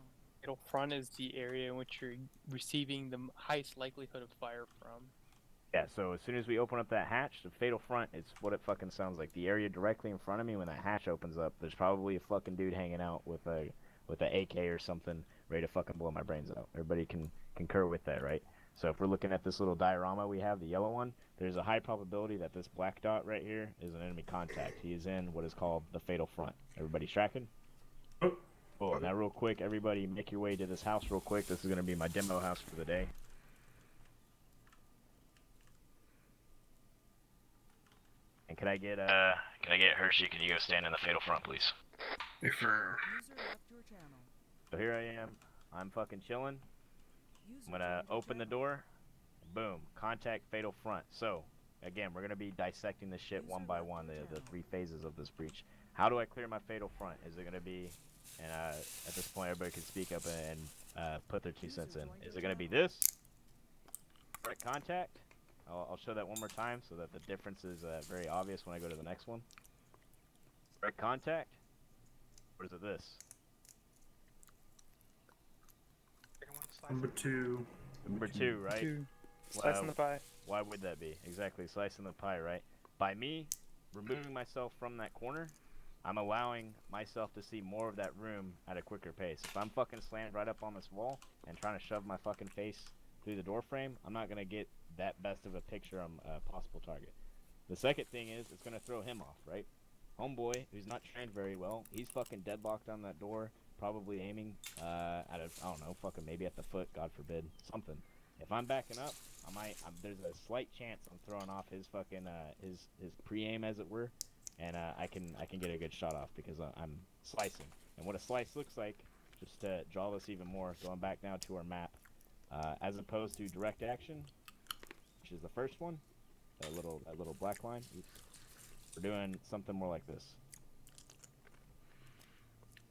Fatal front is the area in which you're receiving the highest likelihood of fire from. Yeah, so as soon as we open up that hatch, the fatal front is what it fucking sounds like. The area directly in front of me, when that hatch opens up, there's probably a fucking dude hanging out with a AK or something, ready to fucking blow my brains out. Everybody can concur with that, right? So if we're looking at this little diorama we have, the yellow one, there's a high probability that this black dot right here is an enemy contact. He is in what is called the fatal front. Everybody tracking? Cool. Now real quick, everybody make your way to this house real quick. This is going to be my demo house for the day. And can I get Hershey? Can you go stand in the fatal front, please? So here I am. I'm fucking chilling. I'm gonna open the door. Boom. Contact fatal front. So again, we're gonna be dissecting this shit one by one. The 3 phases of this breach. How do I clear my fatal front? Is it gonna be? And at this point, everybody can speak up and put their 2 cents in. Is it gonna be this? Direct contact. I'll show that one more time so that the difference is very obvious when I go to the next one. Direct contact? Or is it this? Number 2. Number 2, right? 2. Slice in the pie. Why would that be? Exactly, slice in the pie, right? By me removing myself from that corner, I'm allowing myself to see more of that room at a quicker pace. If I'm fucking slammed right up on this wall and trying to shove my fucking face through the door frame, I'm not gonna get that best of a picture on a possible target. The second thing is, it's gonna throw him off, right? Homeboy, who's not trained very well, he's fucking deadlocked on that door, probably aiming at a, I don't know, fucking maybe at the foot, God forbid, something. If I'm backing up, there's a slight chance I'm throwing off his fucking his pre-aim, as it were, and I can get a good shot off because I'm slicing. And what a slice looks like, just to draw this even more, going back now to our map, as opposed to direct action, which is the first one, that little black line. Oops. We're doing something more like this.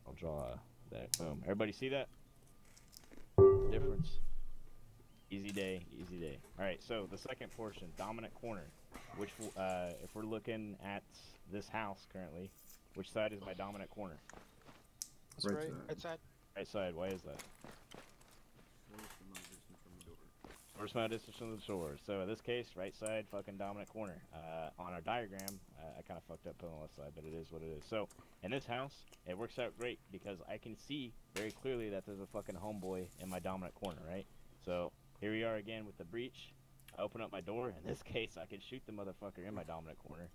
I'll draw that. Boom. Everybody see that? Difference. Easy day, easy day. Alright, so the second portion, dominant corner. Which, if we're looking at this house currently, which side is my dominant corner? Right side. Right side. Right side, why is that? First amount of distance from the shore. So in this case, right side, fucking dominant corner. On our diagram, I kind of fucked up on the left side, but it is what it is. So in this house, it works out great because I can see very clearly that there's a fucking homeboy in my dominant corner, right? So here we are again with the breach. I open up my door. In this case, I can shoot the motherfucker in my dominant corner.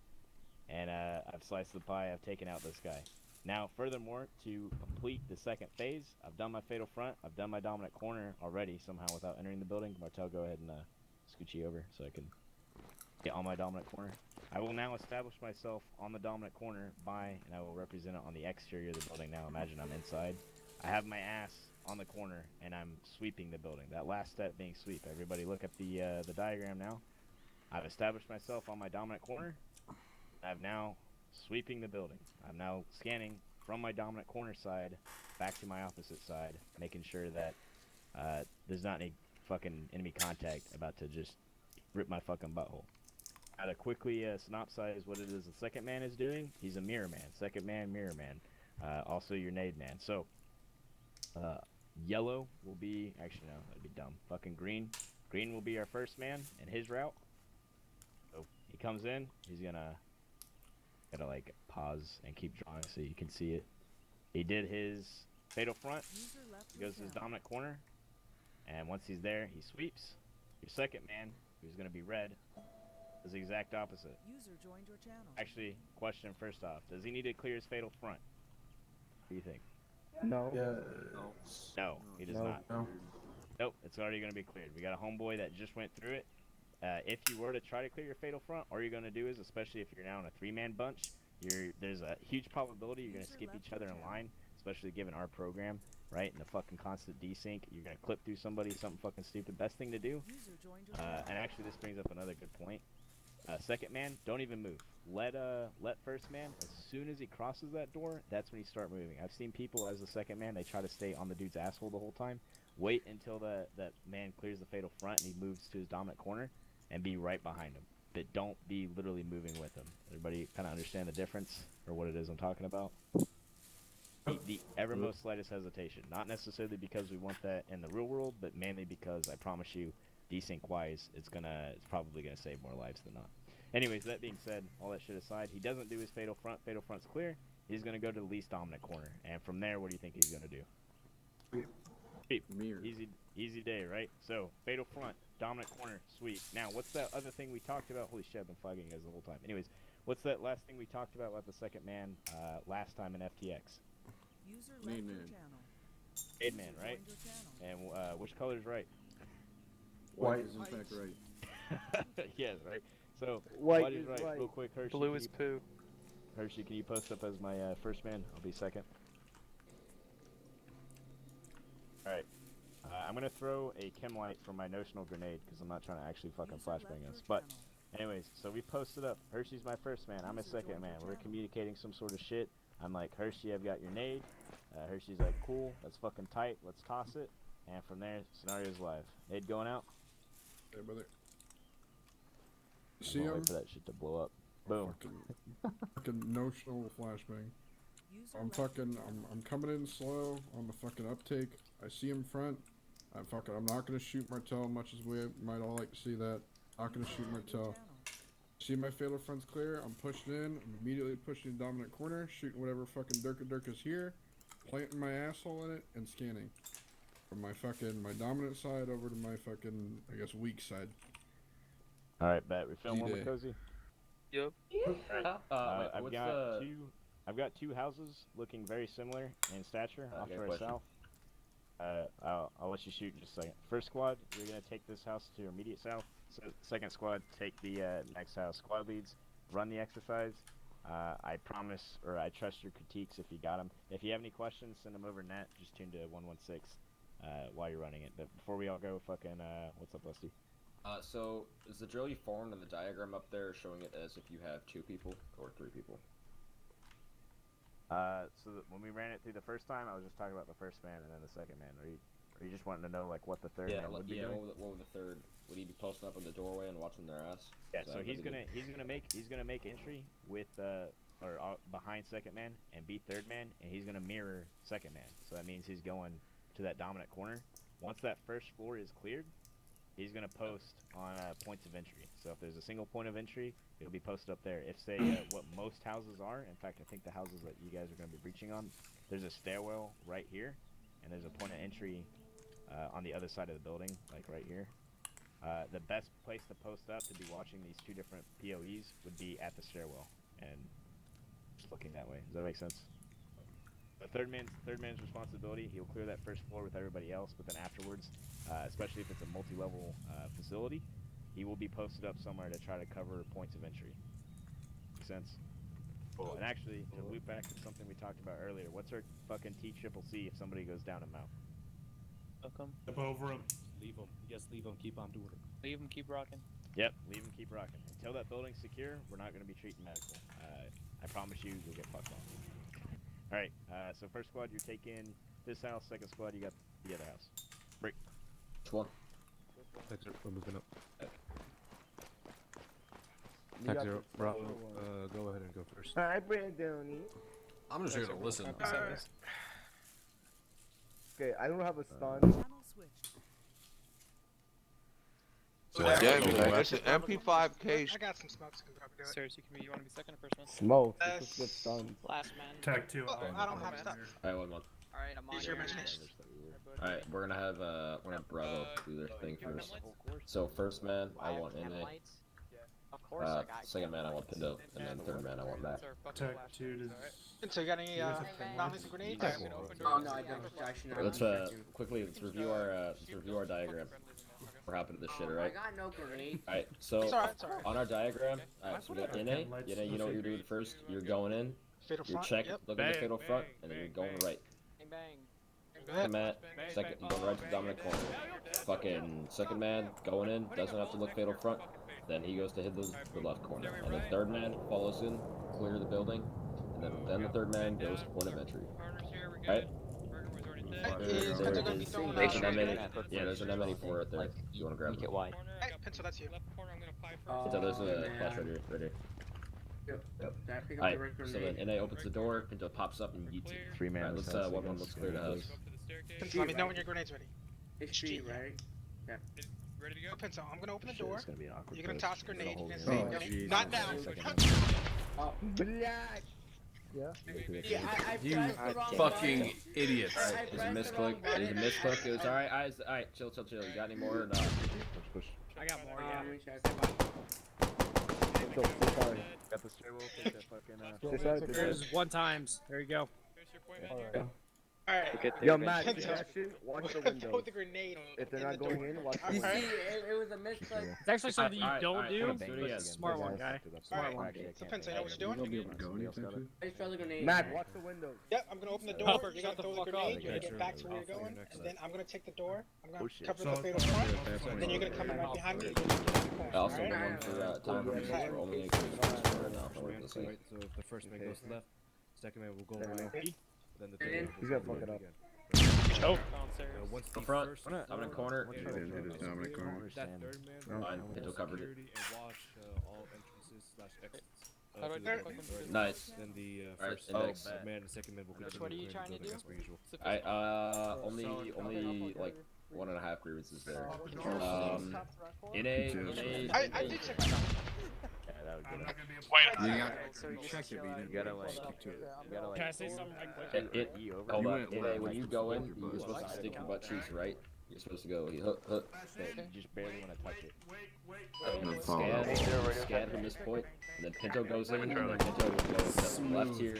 And I've sliced the pie. I've taken out this guy. Now, furthermore, to complete the second phase, I've done my fatal front. I've done my dominant corner already somehow without entering the building. Martel, go ahead and scooch you over so I can get on my dominant corner. I will now establish myself on the dominant corner and I will represent it on the exterior of the building. Now, imagine I'm inside. I have my ass on the corner, and I'm sweeping the building. That last step being sweep. Everybody look at the diagram now. I've established myself on my dominant corner. I'm now sweeping the building. I'm now scanning from my dominant corner side back to my opposite side, making sure that there's not any fucking enemy contact about to just rip my fucking butthole. Now to quickly synopsize what it is the second man is doing, he's a mirror man. Second man, mirror man. Also your nade man. So, yellow will be, actually no, that'd be dumb. Fucking green. Green will be our first man in his route. So he comes in, he's gotta like pause and keep drawing so you can see it. He did his fatal front. He goes to his dominant corner, and once he's there, he sweeps. Your second man, who's gonna be red, is the exact opposite. User joined your channel. Actually, question first off: does he need to clear his fatal front? What do you think? No. No, he does not. No. Nope, it's already gonna be cleared. We got a homeboy that just went through it. If you were to try to clear your fatal front, all you're gonna do is, especially if you're now in a three-man bunch, there's a huge probability you're gonna skip each other in line, especially given our program, right? And the fucking constant desync, you're gonna clip through somebody, something fucking stupid. Best thing to do. And actually, this brings up another good point. Second man, don't even move. Let first man, as soon as he crosses that door, that's when you start moving. I've seen people as the second man, they try to stay on the dude's asshole the whole time. Wait until that man clears the fatal front and he moves to his dominant corner, and be right behind him. But don't be literally moving with him. Everybody kind of understand the difference or what it is I'm talking about? The evermost slightest hesitation. Not necessarily because we want that in the real world, but mainly because I promise you, desync wise, it's probably gonna save more lives than not. Anyways, that being said, all that shit aside, he doesn't do his fatal front. Fatal front's clear. He's gonna go to the least dominant corner, and from there, what do you think he's gonna do? Sweep. Mirror. Easy day, right? So fatal front, dominant corner, sweep. Now, what's that other thing we talked about? Holy shit, I've been flagging you guys the whole time. Anyways, what's that last thing we talked about the second man last time in FTX? Nade man. Nade man, right? And which color's right? White is in fact right. Yes, right. So White is right. Real quick, Hershey. Blue is poo. Hershey, can you post up as my first man? I'll be second. Alright. I'm gonna throw a chem light for my notional grenade because I'm not trying to actually fucking flashbang us. But, anyways, so we posted up. Hershey's my first man. I'm his second man. We're communicating some sort of shit. I'm like, Hershey, I've got your nade. Hershey's like, cool. That's fucking tight. Let's toss it. And from there, scenario's live. Nade going out. Hey, brother. See him? Wait for that shit to blow up. Boom. Fucking notional flashbang. I'm coming in slow on the fucking uptake. I see him front. I'm not gonna shoot Martel, much as we might all like to see that. Not gonna shoot Martel. See my fatal front's clear. I'm pushing in. I'm immediately pushing the dominant corner, shooting whatever fucking Durka is here, planting my asshole in it, and scanning. from my dominant side over to my fucking, I guess, weak side. All right, bet. We film one D-Day. with Cozy. Yep. I've got two houses looking very similar in stature off to our question. south. I'll let you shoot in just a second. First squad, you're gonna take this house to your immediate south. So second squad, take the next house. Squad leads, run the exercise. I promise, or I trust your critiques if you got them. If you have any questions, send them over net. Just tune to 116 while you're running it. But before we all go, fucking, what's up, Lusty? So is the drill you formed in the diagram up there showing it as if you have 2 people or 3 people? When we ran it through the first time, I was just talking about the first man and then the second man. Are you just wanting to know like what the third man would be doing? What would the third? Would he be posting up in the doorway and watching their ass? Yeah, so he's gonna make entry with behind second man and be third man, and he's gonna mirror second man. So that means he's going to that dominant corner. Once that first floor is cleared, he's gonna post on points of entry. So if there's a single point of entry, it'll be posted up there. If say what most houses are, in fact, I think the houses that you guys are gonna be breaching on, there's a stairwell right here, and there's a point of entry on the other side of the building, like right here. The best place to post up to be watching these 2 different POEs would be at the stairwell and just looking that way. Does that make sense? The third man's responsibility. He'll clear that first floor with everybody else, but then afterwards, especially if it's a multi-level facility, he will be posted up somewhere to try to cover points of entry. Make sense? Cool. And actually, to loop back to something we talked about earlier, what's our fucking T-triple-C if somebody goes down a mount? Welcome. Step over him. Leave him. Yes, leave him. Keep on doing it. Leave him, keep rocking. Yep, leave him, keep rocking. Until that building's secure, we're not going to be treating medical. I promise you'll get fucked off. Alright, so first squad, you're taking this house. Second squad, you got the other house. Break. Which one? We're moving up. You got Zero, the Bravo, first one. go ahead and go first. Alright, Brandon. I'm just here to listen. Okay, I don't have a stun. Channel switched. Yeah, man, it's an MP5 case. I got some smokes. Can probably do it. Seriously, you want to be second or first man? Smoke. Just get stunned. Last man. Tag 2. I don't have stuff. Alright, 1 month. Alright, I'm on Use your here. imagination. Alright, we're gonna have Bravo do their thing first. So first man, I want NA. Of course I got Second man, I want Pindo, and then third man, I want back. Tag 2 does. And so you got any novice grenades? Oh no, I don't. Let's quickly let's review our diagram. We're hopping to this shit, alright? I got no grenades. Alright, so It's alright. on our diagram, alright, so we got NA. You know what you're doing first. You're going in. Fatal You're front. check, Yep. looking at the fatal front, and then you're going right. Bang bang. Second man, you go right to the dominant corner. Fucking second man going in, doesn't have to look fatal front. Then he goes to hit the left corner, and the third man follows in, clear the building, and then the third man goes to point of entry. Right? There's an M80. Yeah, there's an M80 for it there. You want to grab it? wide. Hey, Pencil, that's you. So there's a flash right here. Alright, so then NA opens the door, Pinto pops up and yeets it. 3 man. Alright, let's clear the house. Pencil, let me know when your grenade's ready. It's G, right? Yeah. Ready to go? Pencil, I'm gonna open the Shit, door. it's gonna be an awkward You're gonna place. toss a grenade. You're There's gonna a say, hole here. not down. Oh, Black. Yeah. You fucking idiots. Alright, there's a misclick. There's a misclick. It was alright, eyes. Alright, chill. You got any more or not? push. I got more, Got the stairwell. There's 1 times. There you go. Alright. Yo, Matt, see that shit? Watch the window. Put the grenade. If they're not going in, watch the You window. see, it was a misclick. It's actually something you Alright, don't alright, do. do it again. Smart one, guy. Smart one. So, Pencil, you know what you're doing? You gonna be able to go anytime? I just throw the grenade. Matt, watch the window. Yep, I'm gonna open the door. Oh, You're shut gonna the throw the fuck grenade. up. You're gonna get back to where you're going, and then I'm gonna take the door. I'm gonna cover the So- fatal front. And then you're gonna come right behind me. You're gonna get in the corner. Also, Alright? one for time purposes, we're only going to right now for this thing. Right, so if the first man goes left, second man will go right, then the third He's man gonna will fuck go it up. again. Oh. Once The the front, first dominant corner. Hit his dominant corner. that third man Fine, will Pinto covered it. security and watch all entrances / exits. How do I to do the it? building. Nice. Then the Alright, first index. man and second man will continue What are you clearing trying the to building do? as per usual. Only like 1.5 grievances there. NA. I did check that out. Yeah, that would get him. You gotta check it, but you didn't gotta, really like, stick to it. You gotta, like, Can I say something right quick? Hold You on. went Hey, left, when you like, go in, your you're butt. supposed to stick your butt cheeks right. You're supposed to go. You Just barely want to touch it. And then follow. Scan from this point, and then Pinto goes in, and then Pinto would go to the left here.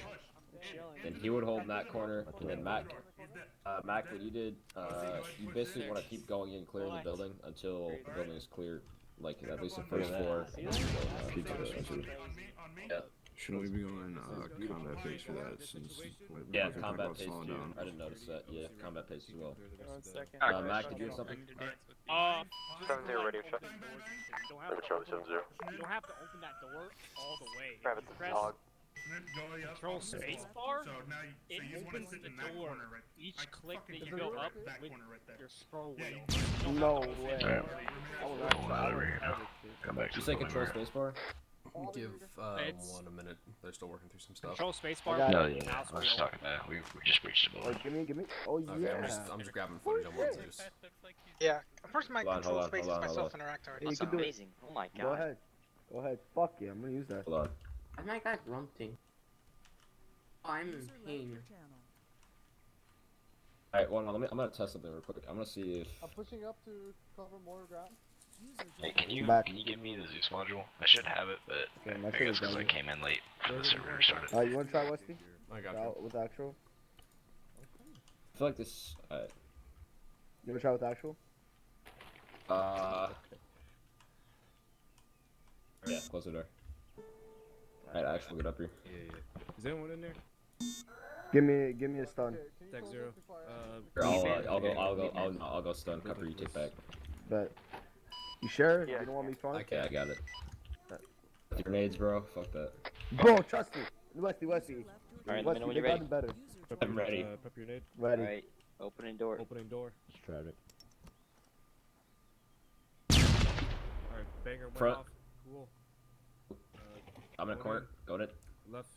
Then he would hold in that corner, and then Mac, what you did, you basically want to keep going and clearing the building until the building is clear, like at least the first floor. And then you go, yeah. Shouldn't we be going combat phase for that since Yeah, we're combat talking pace about slowing too. down? I didn't notice that. Yeah, combat pace as well. 1 second. Mac, did you have something? 7-0 radio check. Charlie 7-0. You don't have to open that door all the way. Travis, Press dog. Control spacebar. It opens the door. Each click that you go up with your scroll wheel. No way. Come back. You say control spacebar? Give It's- 1 a minute. They're still working through some stuff. Control spacebar. I got No, it. yeah, Mouse I was wheel. talking about. We just reached the Oh, bullet. give me. Oh, Okay, yeah. I'm just grabbing footage on one Zeus. Yeah, first my Hold on, control hold on, space is hold on, my hold on. self-interact already. Hey, you so. can do it. Amazing. Oh my god. Go ahead. Go ahead. Fuck yeah, I'm gonna use that. Hold on. Oh my god, grunting. I'm in pain. Alright, one. I'm gonna test something real quick. I'm gonna see if. I'm pushing up to cover more ground. Hey, can you Back. give me the Zeus module? I should have it, but Okay, my I guess shit is because I done. came in late for the server started. You wanna try Westy? I got you. With actual? I feel like this. You wanna try with actual? Yeah, close the door. Alright, actually, get up here. Is anyone in there? Give me a stun. Tech 0. Here, I'll go stun. Cover, you take back. But you sure? Yeah. You don't want me fun? Okay, I got it. Grenades, bro. Fuck that. Bro, trust me. Westy. Alright, let me know Westy, when they you're got ready. it better. I'm ready. Prep your nade. Ready. Alright, opening door. Opening door. Let's try it. Alright, banger went Front. off. Cool. I'm in a corner. Go in it. Left.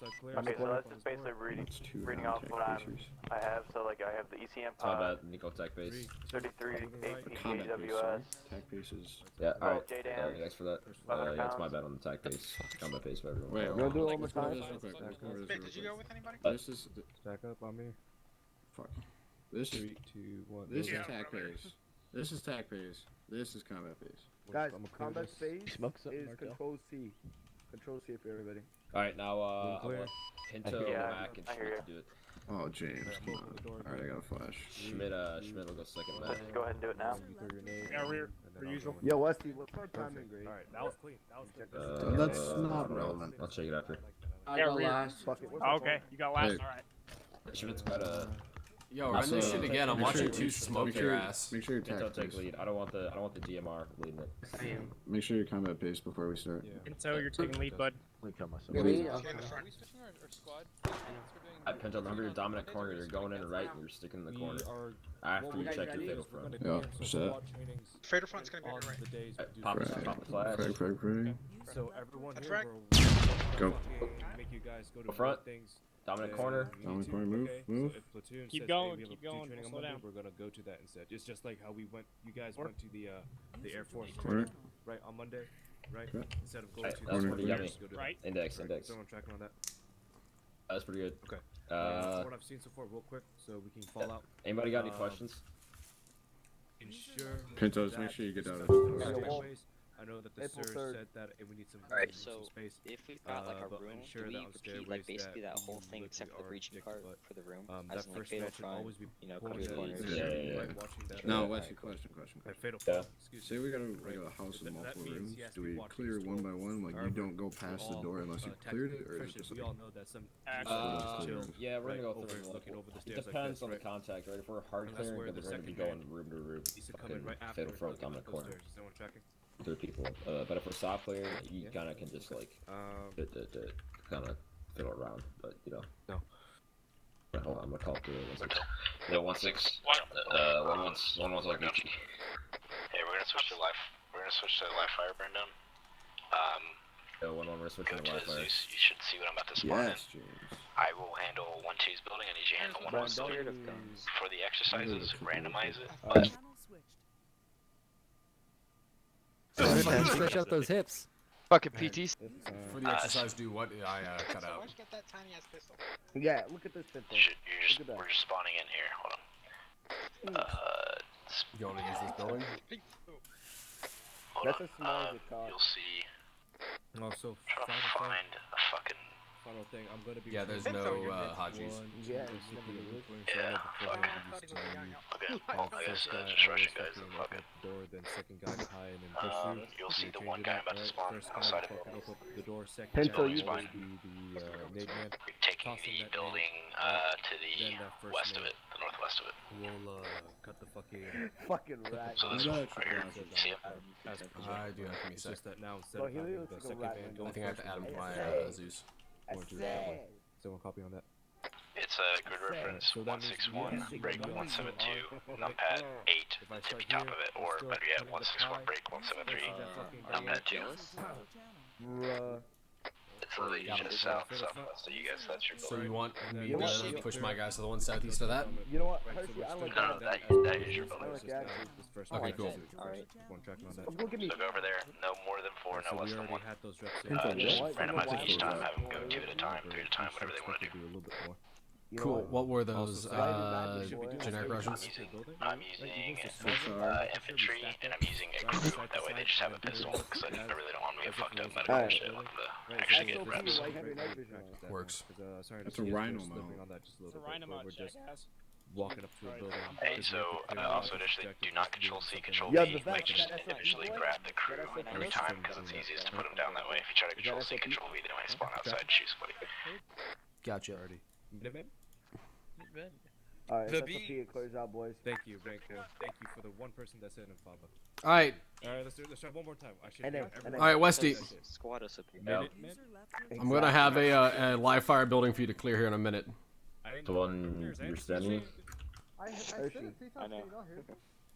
Looks clear. Okay, so Corner. that's just basically That's two reading round off tech what pacers. I have. So like I have the ECM Combat, Nico Tech base. 33, Combat pace, AWS. sorry. Tech paces. Yeah, alright. J-Dan. Thanks for that. 500 Yeah, it's my pounds. bad on the tech base. Combat pace for everyone. Wait, You wanna do it one more let's go over time? this real quick. Let's go over this Wait, real did you quick. go with anybody? This is Stack up on me. fuck. This is 3, 2, 1. this is go. tech pace. This is tech pace. This is combat pace. Guys, I'm gonna clear combat this. phase Smoke something, is Markel? control C. Control C for everybody. Alright, now I clear. want Pinto, Yeah, Mac, and I hear Schmidt to you. do it. Oh, James, Yeah, come open the door. on. Alright, I got a flash. Schmidt will go second So back. just go ahead and do it now. You throw your nade, Yeah, we're- and then we're I'll usual. go in. Yo, Westy, what's our timing grade? Alright, that was clean. That was clean. That's I not don't know. relevant. I'll check it after. I Yeah, got rear. last. Fuck it. what's Oh, our okay, phone? you got last. Hey. Alright. Schmidt's got a. Yo, run this shit again. I'm Make watching sure- two smoke make your sure- ass. Make sure your Pinto tech take pace. lead. I don't want the DMR leading it. I am. Make sure your combat pace before we start. Yeah. And so you're taking lead, bud. Let me kill myself. Really? You're Okay. in the front. Pinto, remember your dominant corner. You're going in right, and you're sticking in the corner. After you check your fatal front. Yeah, set. Fatal front's gonna be on on right. the days we do Pop this. the flash. Frag. So everyone That's here right. will Go. make you guys go to Go front. both things. Dominant and corner. we Dominant do, corner, move, okay? move. So if platoon Keep says, going, hey, we have keep a platoon going, training don't on slow Monday, down. we're gonna go to that instead. It's just like how we went. You guys Or- went to the Air Force Corner. training, right, on Monday, right? Okay. Instead of going Right, to that's the pretty corner, yummy. just go to Right. that. Index, Right, index. Someone tracking on that. That's pretty good. Okay. Uh, what I've seen so far, real quick, so we can fall out. Anybody got any questions? Ensure. Pintos, make sure you get out of the door. I know that the April sir 3rd. said that we need some, Alright, some so space. if we've got like a but room, ensure do we that on repeat stairways like basically that you whole thing literally except for the are breaching predicted, part but, for the room? that As in like first fatal match should front, always be you know, pulled cover in. corners. Yeah. Like watching that. No, Yeah. Wesley, question. Like fatal Yeah. front. Excuse Say me. we got a house with That multiple means rooms. he has Do to be we watching clear his one by door. one? Like Our- you don't go past the door unless you cleared it, or is it just we like all know that some Yeah, we're gonna go over, through. looking over the It stairs depends like on this, the contact, right? If we're hard And that's clearing, where then the we're gonna be second going room to room. needs to come in right after Fatal front, looking dominant up those corner. stairs. Is anyone tracking? 3 people. But if we're soft clearing, you kind of can just like kind of fiddle around, but you know. No. Hold on, I'm gonna call through it. Yeah, 1-6. 1-1's like Gucci. Hey, we're gonna switch to live fire burn down. Yeah, 1-1, we're switching Go to to Wi-Fi. Zeus. You should see what I'm about to spawn yes, James. in. I will handle 1-2's building. I need you to handle 1-1's building. For the exercises, randomize it. But Channel switched. Stretch out those hips. Fucking PTs. For the exercise, do what I cut out. Where'd you get that tiny ass pistol? Yeah, look at this pistol. We're just spawning in here. Hold on. You want to use this building? Hold That's on. as small as it costs. You'll see. Also, Trying to find a fucking. final thing, I'm gonna be. Yeah, there's no Hajis. Yeah. Yeah. Fuck. Okay. I guess just rushing guys. Then fuck it. Door, then second guy behind, and push you. You'll see the one guy about to spawn First outside guy of it. open up the door. Second Pencil, guy you- will be the nade man. Taking Tossing the that building nade. to the Then that first west of nade. it, the northwest of it. We'll cut the fucking. Fucking rat. So this one right here. See it? I do have to be It's sick. just that now instead Well, of he having looks the like a second rat man man. going I think I have to first, add him to we'll my go Zeus. going to that one. Someone copy on that. It's a grid reference so that means 161, you break have to 172, go numpad 8, If I the start tippy top here, of it, I'm or still better yet, cutting the 161, pie. break 173, numpad 2. Bruh. It's literally just south, southwest of you guys, that's your So building. you want me You know what? to push my guys to the one southeast of that? You know what? Hershey, I like No, that. that is your I building. like that. Okay, cool. Alright. One tracking on that. Oh, look at me. So go over there, no more than 4, So no less we than already 1. had those reps in. Pencil, you know Just what? randomize You each know time, why? have them go 2 at a time, 3 at a time, whatever they want to do. Do a little bit more. You know Cool. what? What were those Also, generic Russians? I'm using infantry, and I'm using a crew. That way they just have a pistol, because I really don't want them to get fucked up by the Alright. bullshit. I want them to actually get reps. Why you have your night vision on? Works. That's a rhino mount. On that just a It's a little bit, rhino where mod, we're just jackass. walking up to a building. Hey, just so making clear also what initially, objective do not is, control doing C, something control Yeah, V. the Like fact just that initially SFP grab the crew that SFP every time, because it's easiest to put them down that way. If you try to control C, control V, they might spawn outside and shoot somebody. Gotcha. Minutemen? Alright, The that's B. a P. It clears out, boys. Thank you, Rank 4. Thank you for the one person that's in Faba. Alright. Alright, let's try one more time. I should And then- have and then- Alright, Westy. Squad us up here. Minutemen? I'm gonna have a live fire building for you to clear here in a minute. The one you're standing. Hershey. I know.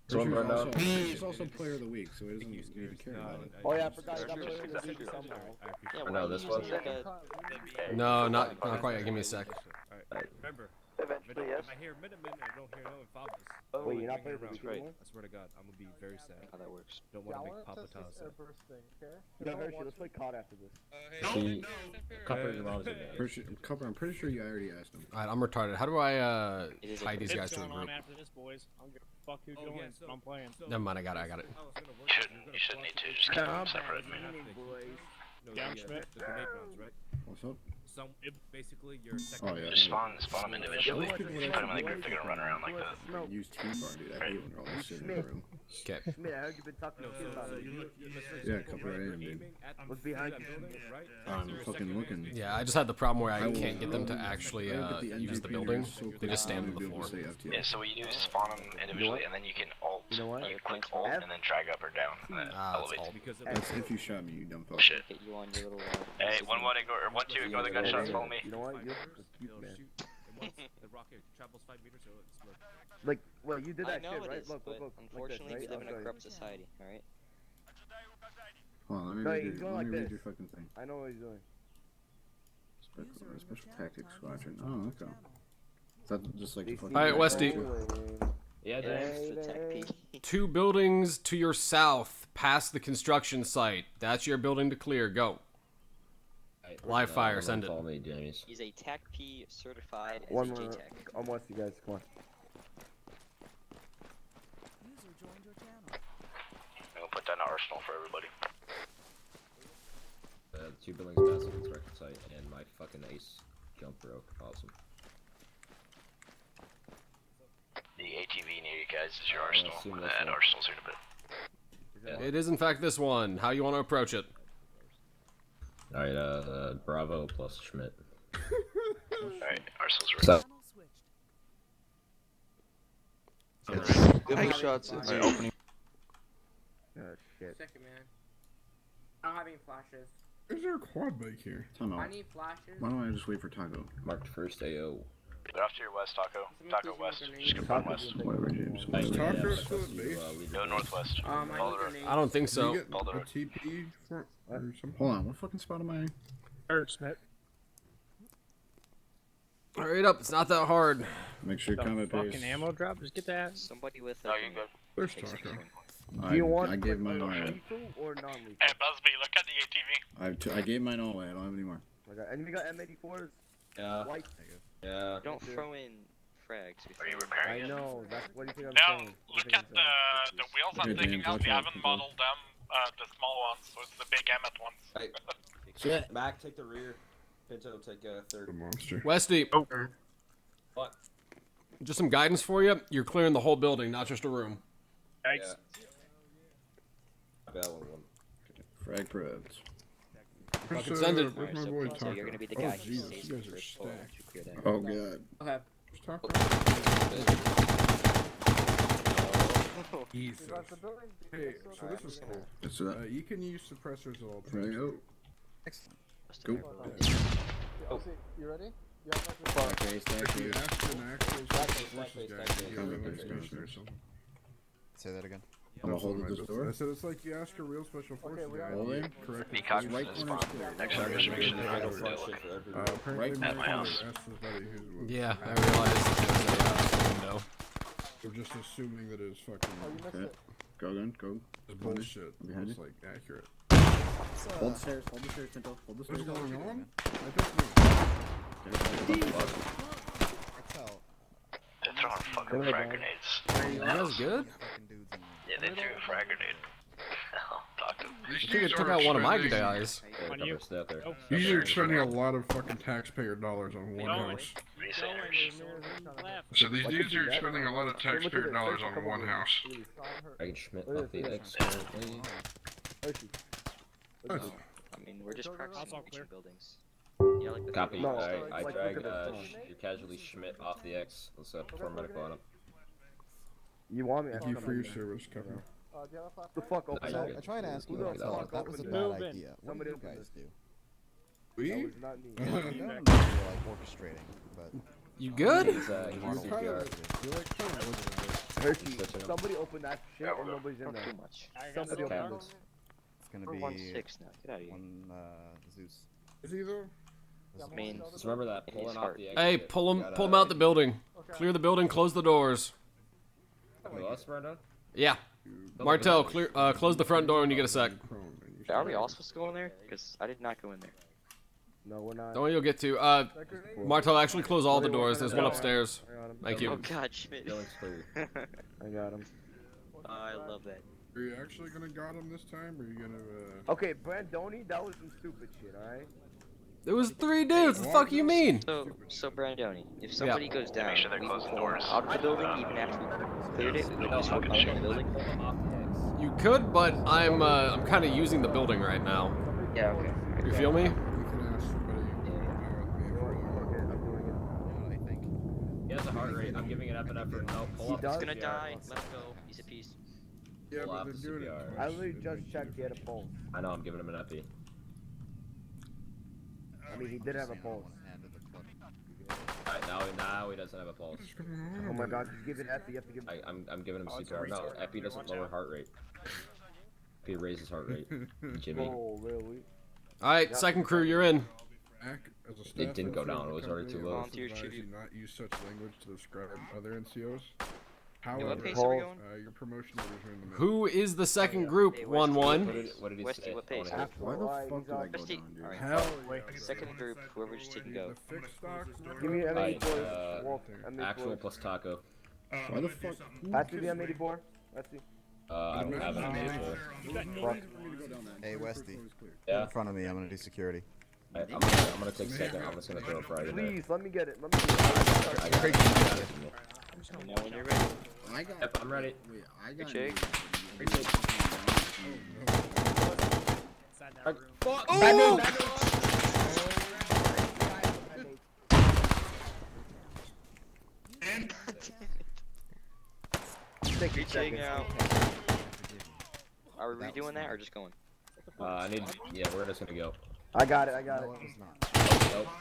Someone burned out. He's also player of the week, so he doesn't need to care about it. Oh yeah, I forgot you got player of the week somehow. Yeah, Or no, this one. No, not quite yet. Give me a sec. Alright, remember. Eventually, yes. If I hear Minutemen, I don't hear no Fabas. Wait, you're not player of the week right. anymore? I swear to God, I'm gonna be very sad. How that works. Don't want to make Papa Taz sad. Yeah, Hershey, let's play COD after this. See, Copper your mom's in there. I'm pretty sure you already asked him. Alright, I'm retarded. How do I It is tie these guys What's to a going on group? after this, boys? I don't give a fuck who joins. I'm playing. Never mind, I got it. You shouldn't need to, just keep them separate. Down, Schmidt. The grenade rounds, right? What's up? Some, basically, your second. Oh yeah. Just spawn them individually. If you put them in the group, they're gonna run around like this. Use T-bar, dude. I hate when they're all just sitting in a room. Okay. Schmidt, I heard you've been talking shit about me. Yeah, Copper, I am, dude. What's behind you? I'm fucking looking. Yeah, I just had the problem where I will- can't get them to actually I will get the use the NGP building. so quick They just stand I'll on be the able to floor. say FTL. Yeah, so what you do is spawn them individually, and then you can alt. You know what? You click alt and then drag up or down, and then elevate. That's if you shot me, you dumb fuck. Shit. Get you on your little. Hey, 1-1, or 1-2, ignore the gunshots, follow me. You know what? You man. The rocket travels 5 meters, so it's like. Like, well, you did I that know shit, it right? is, Look, but look. unfortunately, like this, we right? live in I'll a show corrupt you. society. All right. Hold on, No, let he's me going like read this. your fucking thing. I know what he's doing. Special Tactics Squadron. Oh, okay. Is that just like the fucking... Alright, Westy. Yeah, It's the tech P. 2 buildings to your south, past the construction site. That's your building to clear. Go. Live fire, send it. Follow me, Jamies. He's a TAC P certified One SJ more. tech. I'm Westy, guys. Come on. We'll put down an arsenal for everybody. 2 buildings past the construction site, and my fucking ace jump broke. Awesome. The ATV near you guys is your arsenal. assume We're that's gonna add one. arsenals here in a bit. It is in fact this one. How you want to approach it? Alright, Bravo plus Schmidt. Alright, arsenals are So, Give me shots. It's opening. Oh, shit. Second man. I don't have any flashes. Is there a quad bike here? Time I out. need flashes. Why don't I just wait for Taco? marked first AO. They're off to your west, Taco. Taco west. Just confirm west. Whatever, James. Alright, Is yeah, Taco yeah, still at you, base? lead Go the- northwest. I Follow need the road. grenades. I don't think Did so. you get Follow the a road. TP for or something? Hold on, what fucking spot am I in? Schmidt. Hurry up, it's not that hard. Make sure The combat base. fucking ammo drop. Just get that. Somebody with. No, you're good. There's Takes Taco. me. Do you want I gave mine all away. lethal or non-lethal? Hey, Busby, look at the ATV. I gave mine all away. I don't have any more. And we got M84s. Yeah. White. Yeah. Don't throw in frags. Are you repairing I it? know. That's what do you think I'm Now, saying? look at the wheels I'm taking out. We haven't modeled them, the small ones, so it's the big Emmett ones. Hey. Shit. Mac, take the rear. Pinto, take a third. The monster. Westy. Okay. What? Just some guidance for you. You're clearing the whole building, not just a room. Yikes. Frag preds. Fucking send it. Where's my boy So you're gonna be the guy who Jesus, stays you guys for are first floor once stacked. you clear that. Oh god. Okay. Jesus. Hey, so this is cool. It's You can use suppressors at all frag times. out. Go. You ready? Okay, stack If you here. ask an actual special forces guy, you give him information or something. Say that again. I'm gonna hold this I door. said it's like you ask a real special forces guy. Hold you in. correct Be his cognizant position. of this problem. Next time, just make sure the idle front shit for everyone. Apparently At my house. asked his buddy who's Yeah, I realized there's a window. We're just assuming that it's fucking Okay. Go gun. Go. it's bullshit. Behind It's you. like accurate. Hold the stairs. Hold the stairs, Pinto. Hold the What's stairs. going on? I don't They're throwing fucking frag grenades. That was good. Yeah, they threw a frag grenade. Talk to them. I think it took out one of my guys. On you. Stay out there. These are spending a lot of fucking taxpayer dollars on one No, house. What do you say, Hirsch? So these dudes are spending a lot of taxpayer dollars on one house. I can Schmidt off the X currently. I mean, we're just practicing all reaching clear. buildings. Yeah, like the Copy. No, Alright, I like, drag look at this. your casually Schmidt off the X. Let's perform medical on him. You want me? Thank you for your service, Kevin. The fuck open Nah, that. you're I try and ask you, Who the like, fuck that was a opened bad Moving. idea. What Somebody do you open guys do? We? That was not me. I don't know if you're like orchestrating, but You good? He's Kind CPR. of. You're like kind of. Hershey, somebody open that shit and nobody's in Not there. too much. Somebody open Cat. this. it's gonna We're be 1-6 now. Get out of here. one Zeus. Is he though? I mean, Just remember that. Pulling off the X. Hey, pull him out the building. Clear the building. Close the doors. Us, Brandon? Yeah. Martel, close the front door when you get a sec. are we all supposed to go in there? Because I did not go in there. No, we're not. Don't worry, you'll get to. Martel, actually close all the doors. There's one upstairs. Thank Oh you. God, Schmidt. Building's clear. I got him. I love that. Are you actually gonna got him this time, or are you gonna? Okay, Brandoni, that was some stupid shit, alright? There was 3 dudes. What the fuck you mean? So Brandoni, if somebody goes down, Make sure they're we closing pull doors. out of the building even after we cleared it. We just walk out of the building. You could, but I'm kind of using the building right now. Yeah. Okay. You feel me? You can ask somebody. He has a heart rate. I'm giving it epinephrine. No, pull off the He's gonna CPR. die. Let him go. He's a piece. Yeah, Pull but off they're the doing it. CPR. I literally just checked. He had a pulse. I know. I'm giving him an epi. I mean, he did have a pulse. Alright, now he doesn't have a pulse. Oh my God, just give it epi. You have to give. I'm giving him CPR. No, epi doesn't lower heart rate. Epi raises heart rate. Jimmy. Oh, really? Alright, second crew, you're in. As a staff It didn't go member down. of It was the already too company, low. I Volunteer advise tribute. you not use such language to describe other NCOs. However, what pace are we going? your promotion orders are in the middle. Who is the second group? Hey, 1-1. What did he Westy, say? what pace? Why the fuck did I go Westy. down, dude? Alright. Hell yeah. Second group, whoever just didn't go. The fixed stock. Give me Alright, M84. actual plus taco. Why the fuck? Pass me the M84. Let's see. I don't have an M84. Hey Westy, Yeah. in front of me. I'm gonna do security. I'm gonna take second. I'm just gonna throw a frag in there. Please, let me get it. Let me get I got it. Now when you're ready. I got. Yep, I'm ready. Wait, I got. Jake. Reaching out. Are we redoing that or just going? I need. Yeah, we're just gonna go. I got it. I got it.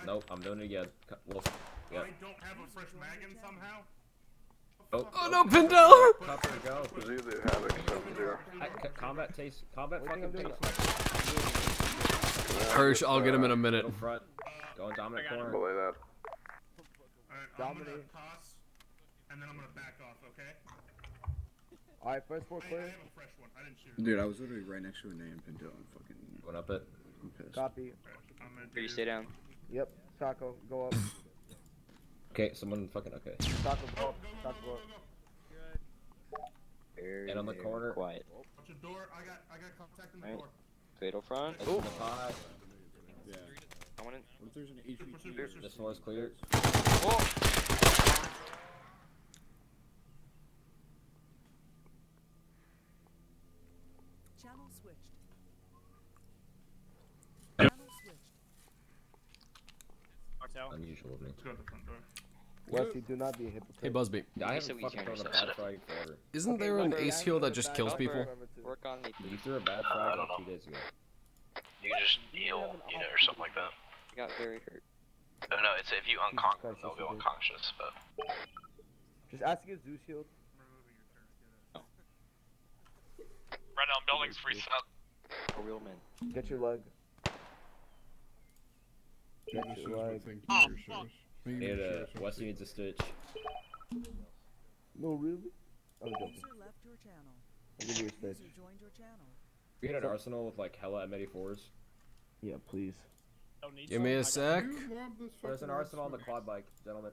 Nope. I'm doing it again. Wolf. Yeah. I don't have a fresh mag in somehow. Oh no, Pindell! Copper, go. Combat taste. Combat fucking taste. Hirsch, I'll get him in a minute. Middle front. Going dominant corner. Belay that. Alright, I'm gonna toss, and then I'm gonna back off, okay? Alright, first floor clear. Dude, I was literally right next to a name Pinto and fucking. Going up it. I'm pissed. Copy. Here, you stay down. Yep. Taco, go up. Okay, someone fucking okay. Taco, go up. Taco, go up. Very, And on the very corner. Quiet. Watch the door. I got contact in the Alright. door. Fatal front. Oh. Five. Yeah. I want What if there's an HVT? This one is clear. Channel switched. Channel switched. Unusual of me. Wesley, do not be a hypocrite. Hey, Busby. I haven't fucking thrown a bad frag forever. Isn't there an ace heal that just kills people? Work on me. You threw a bad frag like 2 days ago. You can just heal, you know, or something like that. I got very hurt. No, no, it's if you unconk them, they'll go unconscious, but... Just ask to get Zeus healed. Right now, building's reset. A real man. Get your leg. Get This is your my leg. thank you for your service. Thank you Need for your a service. Wesley needs a stitch. No, really? I'm joking. User left your channel. I'll give you a stitch. User joined your channel. We had an arsenal with like hella M84s. Yeah, please. Give me a sec. You love this There's an fucking arsenal on the West quad bike, gentlemen.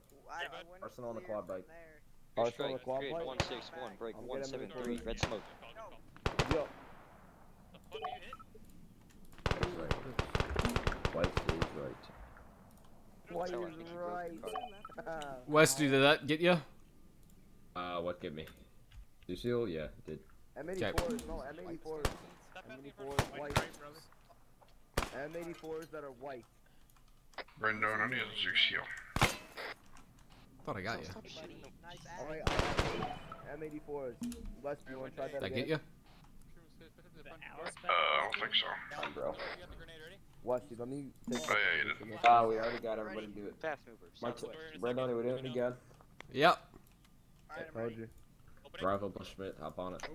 Arsenal on the quad bike. Arsenal on the Strike, quad grid bike? 161, break I'm 173, getting red smoke. Yo. White stays right. Why Tell is him he right? Westy, did that get you? What give me? Lucille? Yeah, it did. M84s, no, M84s. M84s, white. M84s that are white. Brendan, I need a Zeus heal. Thought I got you. Alright, M84s. Let's do one, try that That again. get you? I don't think so. Bro. Wesley, let me take Oh, yeah, you did. We already got everybody to do it. Fast mover. Brandon, we doing it again. Yep. Told you. Bravo Bushmit, hop on it.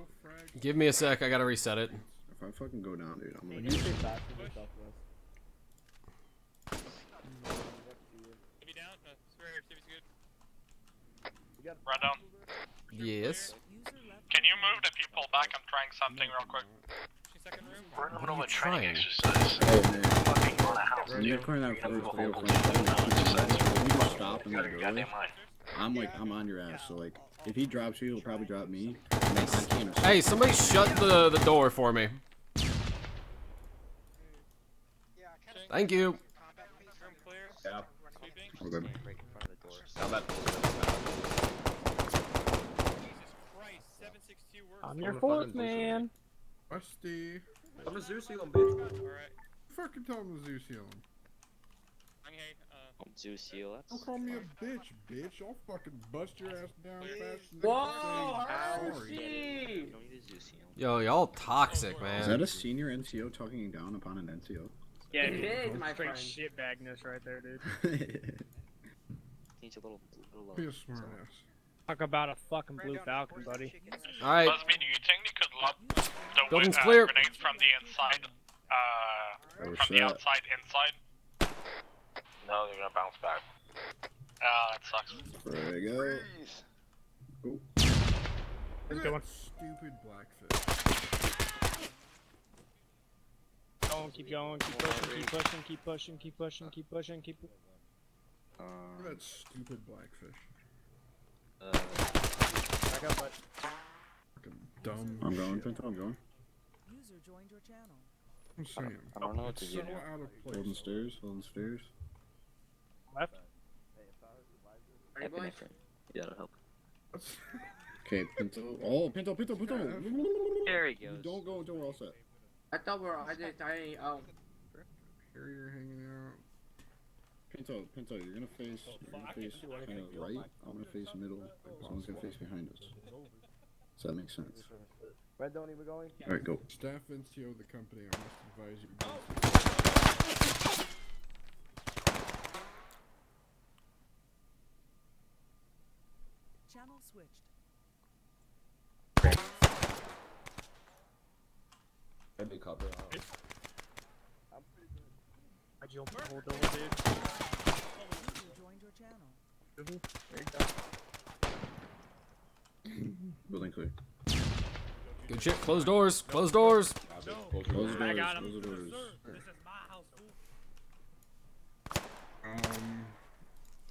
Give me a sec. I gotta reset it. If I fucking go down, dude, I'm When gonna you get say you. fast in the southwest. Give me down. Swear, see if it's good. You got Run down. Yes. Can you move the people back? I'm trying something real quick. Second room. We're in the middle of a What are you training trying? exercise. Hey, man. Fucking on a house. When you're clearing that first Move a fatal whole point, fucking exercise. you just stop in Out the of your doorway. goddamn mind. I'm on your ass, so like, if he drops you, he'll probably drop me. And then I can't. Hey, somebody shut the door for me. Thank you. Room clear. Yeah. Sweeping. Oh, good. Right in front of the door. Now that Jesus Christ. 762 works. I'm your fourth man. Westy. I'm a Zeus heal him, bitch. Alright. Fucking tell him to Zeus heal him. Okay, Zeus heal. Don't That's. call me a bitch, bitch. I'll fucking bust your ass down fast. and Whoa, say sorry. You don't need a Zeus heal. Yo, y'all toxic, Is man. that a senior NCO talking down upon an NCO? Yeah, It dude. is, my Straight friend. shitbagness right there, dude. Needs a little Be a smart ass. Talk about a fucking blue falcon, buddy. Alright. Busby, do you think they could lob the Building's clear. grenades from the inside? Oh, From the shit. outside inside? No, they're gonna bounce back. That sucks. There we go. Cool. Look at that stupid blackfish. Keep going, keep pushing, keep pushing, keep pushing, keep pushing, keep pushing, keep pushing. Look at that stupid blackfish. Back up, bud. Fucking dumb I'm going, shit. Pinto, I'm going. User joined your channel. I'm saying. I don't know what to It's do so now. out of place. Holding stairs, holding stairs. Left. Epinephrine. Yeah, that'll help. Okay, Pinto. Oh, Pinto. There he You goes. don't go until we're all set. I thought we were. Carrier hanging out. Pinto, you're gonna face kind of right. I'm gonna face middle. Someone's gonna face behind us. Does that make sense? Red Donnie, we're going? Alright, go. Staff NCO of the company, I must advise you. Channel switched. Maybe copper. I jumped the whole door, dude. User joined your channel. There you go. Building clear. Good shit. Close doors. Close doors. Close the I doors. got him. Close the doors. This is my house, fool.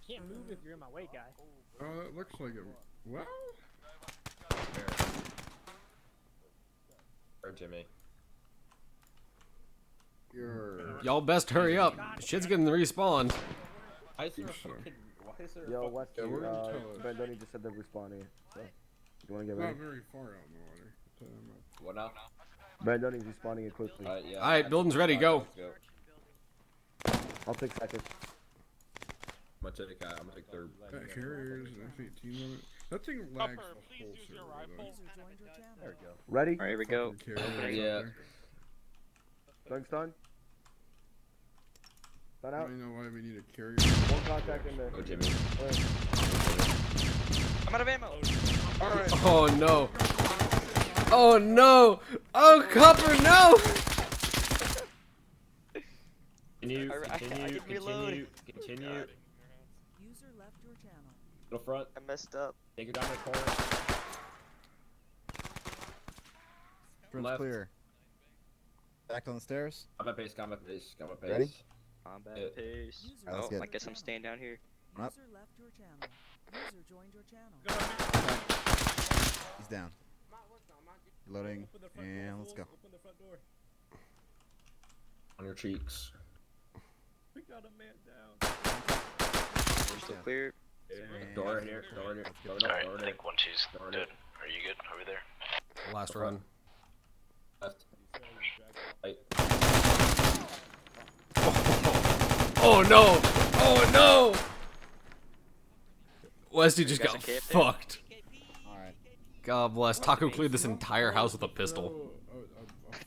Can't move if you're in my way, guy. That looks like it. Well, Or Jimmy. Y'all best hurry up. Shit's getting respawned. Why is there a fucking... Why is there a Yo, fucking... Westy, Brandoni just said they're respawning. So, you wanna get not ready? very far out in the water. Tell you that. What now? Brandoni's respawning it quickly. Yeah. Alright, building's ready. Go. Let's go. I'll take second. I'm gonna take third. That carrier's an F-18 limit. That thing lags the whole server, though. There we go. Ready? Alright, here we go. Fucking carrier Yeah. out there. Going stun. Stun I out. don't know why we need a carrier. One contact in there. Oh, Jimmy. I'm out of ammo. Alright. Oh no. Oh no. Oh, Copper, no. Continue, I continue, didn't reload. continue. User left your channel. Go front. I messed up. Take her down the corner. Front's Left. clear. Back on the stairs. Combat base, combat base, combat base. Ready? Combat pace. Alright, let's Oh, get I guess I'm staying down here. Up. User left your channel. User joined your channel. He's down. Loading. And let's go. On your cheeks. We got a man down. We're still clear. Door in here, door in here. Door in here, Alright, door I in here. think 1-2's Door in dead. here. Are you good over there? Last run. Left. Right. Oh no. Oh no. Westy just got fucked. Alright. God bless. Taco cleared this entire house with a pistol.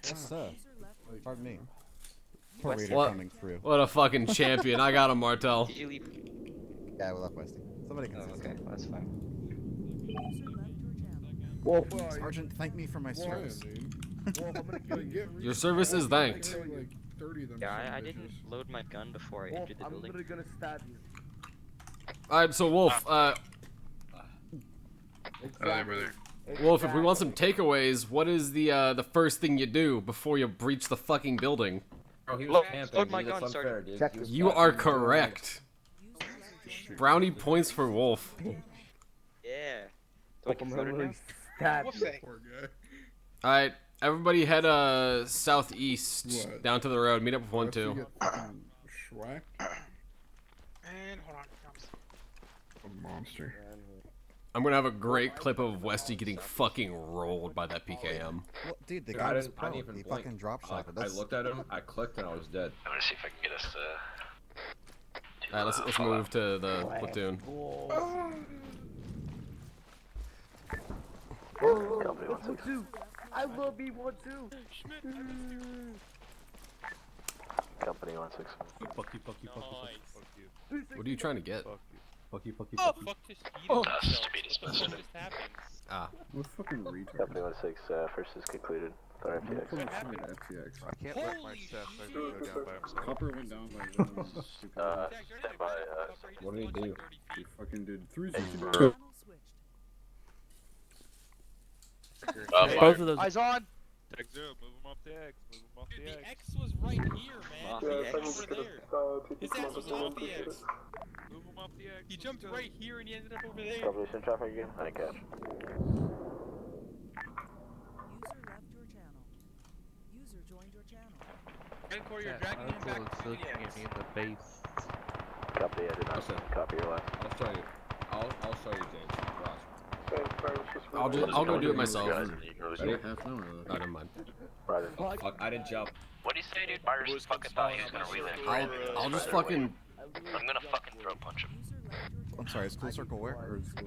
What's up? Pardon me. Poor reader What? coming through. What a fucking champion. I got him, Martel. Did you leave? Yeah, we left Westy. Somebody can say Okay, that's fine. Wolf. Sergeant, thank me for my service. Your service is thanked. Yeah, I didn't load my gun before I entered the I'm building. literally gonna stab you. Alright, so Wolf, Wolf, if we want some takeaways, what is the first thing you do before you breach the fucking building? Bro, he was Load camping, my dude. That's gun, unfair, Sergeant. dude. Check He was You camping. are correct. Brownie points for Wolf. Yeah. Do I I'm get voted literally now? stab What's you. that? Poor guy. Alright, everybody head southeast What? down to the road. Meet up with Westy 1-2. get fucking schwacked. And hold on, A monster. I'm gonna have a great clip of Westy getting fucking rolled by that PKM. Well, dude, the Dude, guy I was didn't pro. even He blink. fucking drop shot it. I That's looked at him, I clicked, and I was dead. I'm gonna see if I can get us Alright, let's move to the platoon. Company 1-2. I will be 1-2. Company 1-6. Fuck you, fuck you, fuck you, fuck you. What are you trying to get? Fuck you, fuck you, Oh, fuck you. fuck this speed Oh. of That's to be dismissed. What just happened? Ah. What fucking retard? Company 1-6, first is concluded. Third What FTX. fucking FTX? I can't let my staff member go down by himself. Copper went down by one. Stupid. Stand by, What did he do? He fucking did 360. Channel switched. Both of those. Eyes on. Tech 0, move him off the X, move him off Dude, the the X. X was right here, man. Off The the X X. over there. His ass was off the X. Move him off the X. He jumped right here and he ended up over there. Revolution traffic again? I catch. User left your channel. User joined your channel. Rancor, you're dragging him back to the X. in the base. Copy, I did not Listen. copy your last. I'll show you. I'll show you, James. Watch. I'll go do it myself. Ready? Half an hour Oh, never mind. Right. Oh, fuck, I didn't jump. What do you say, dude? Myers fucking thought he was gonna relay for I'll just fucking. I'm gonna fucking throw punch him. User left your channel. I'm sorry, is Cool Circle where? Let's go.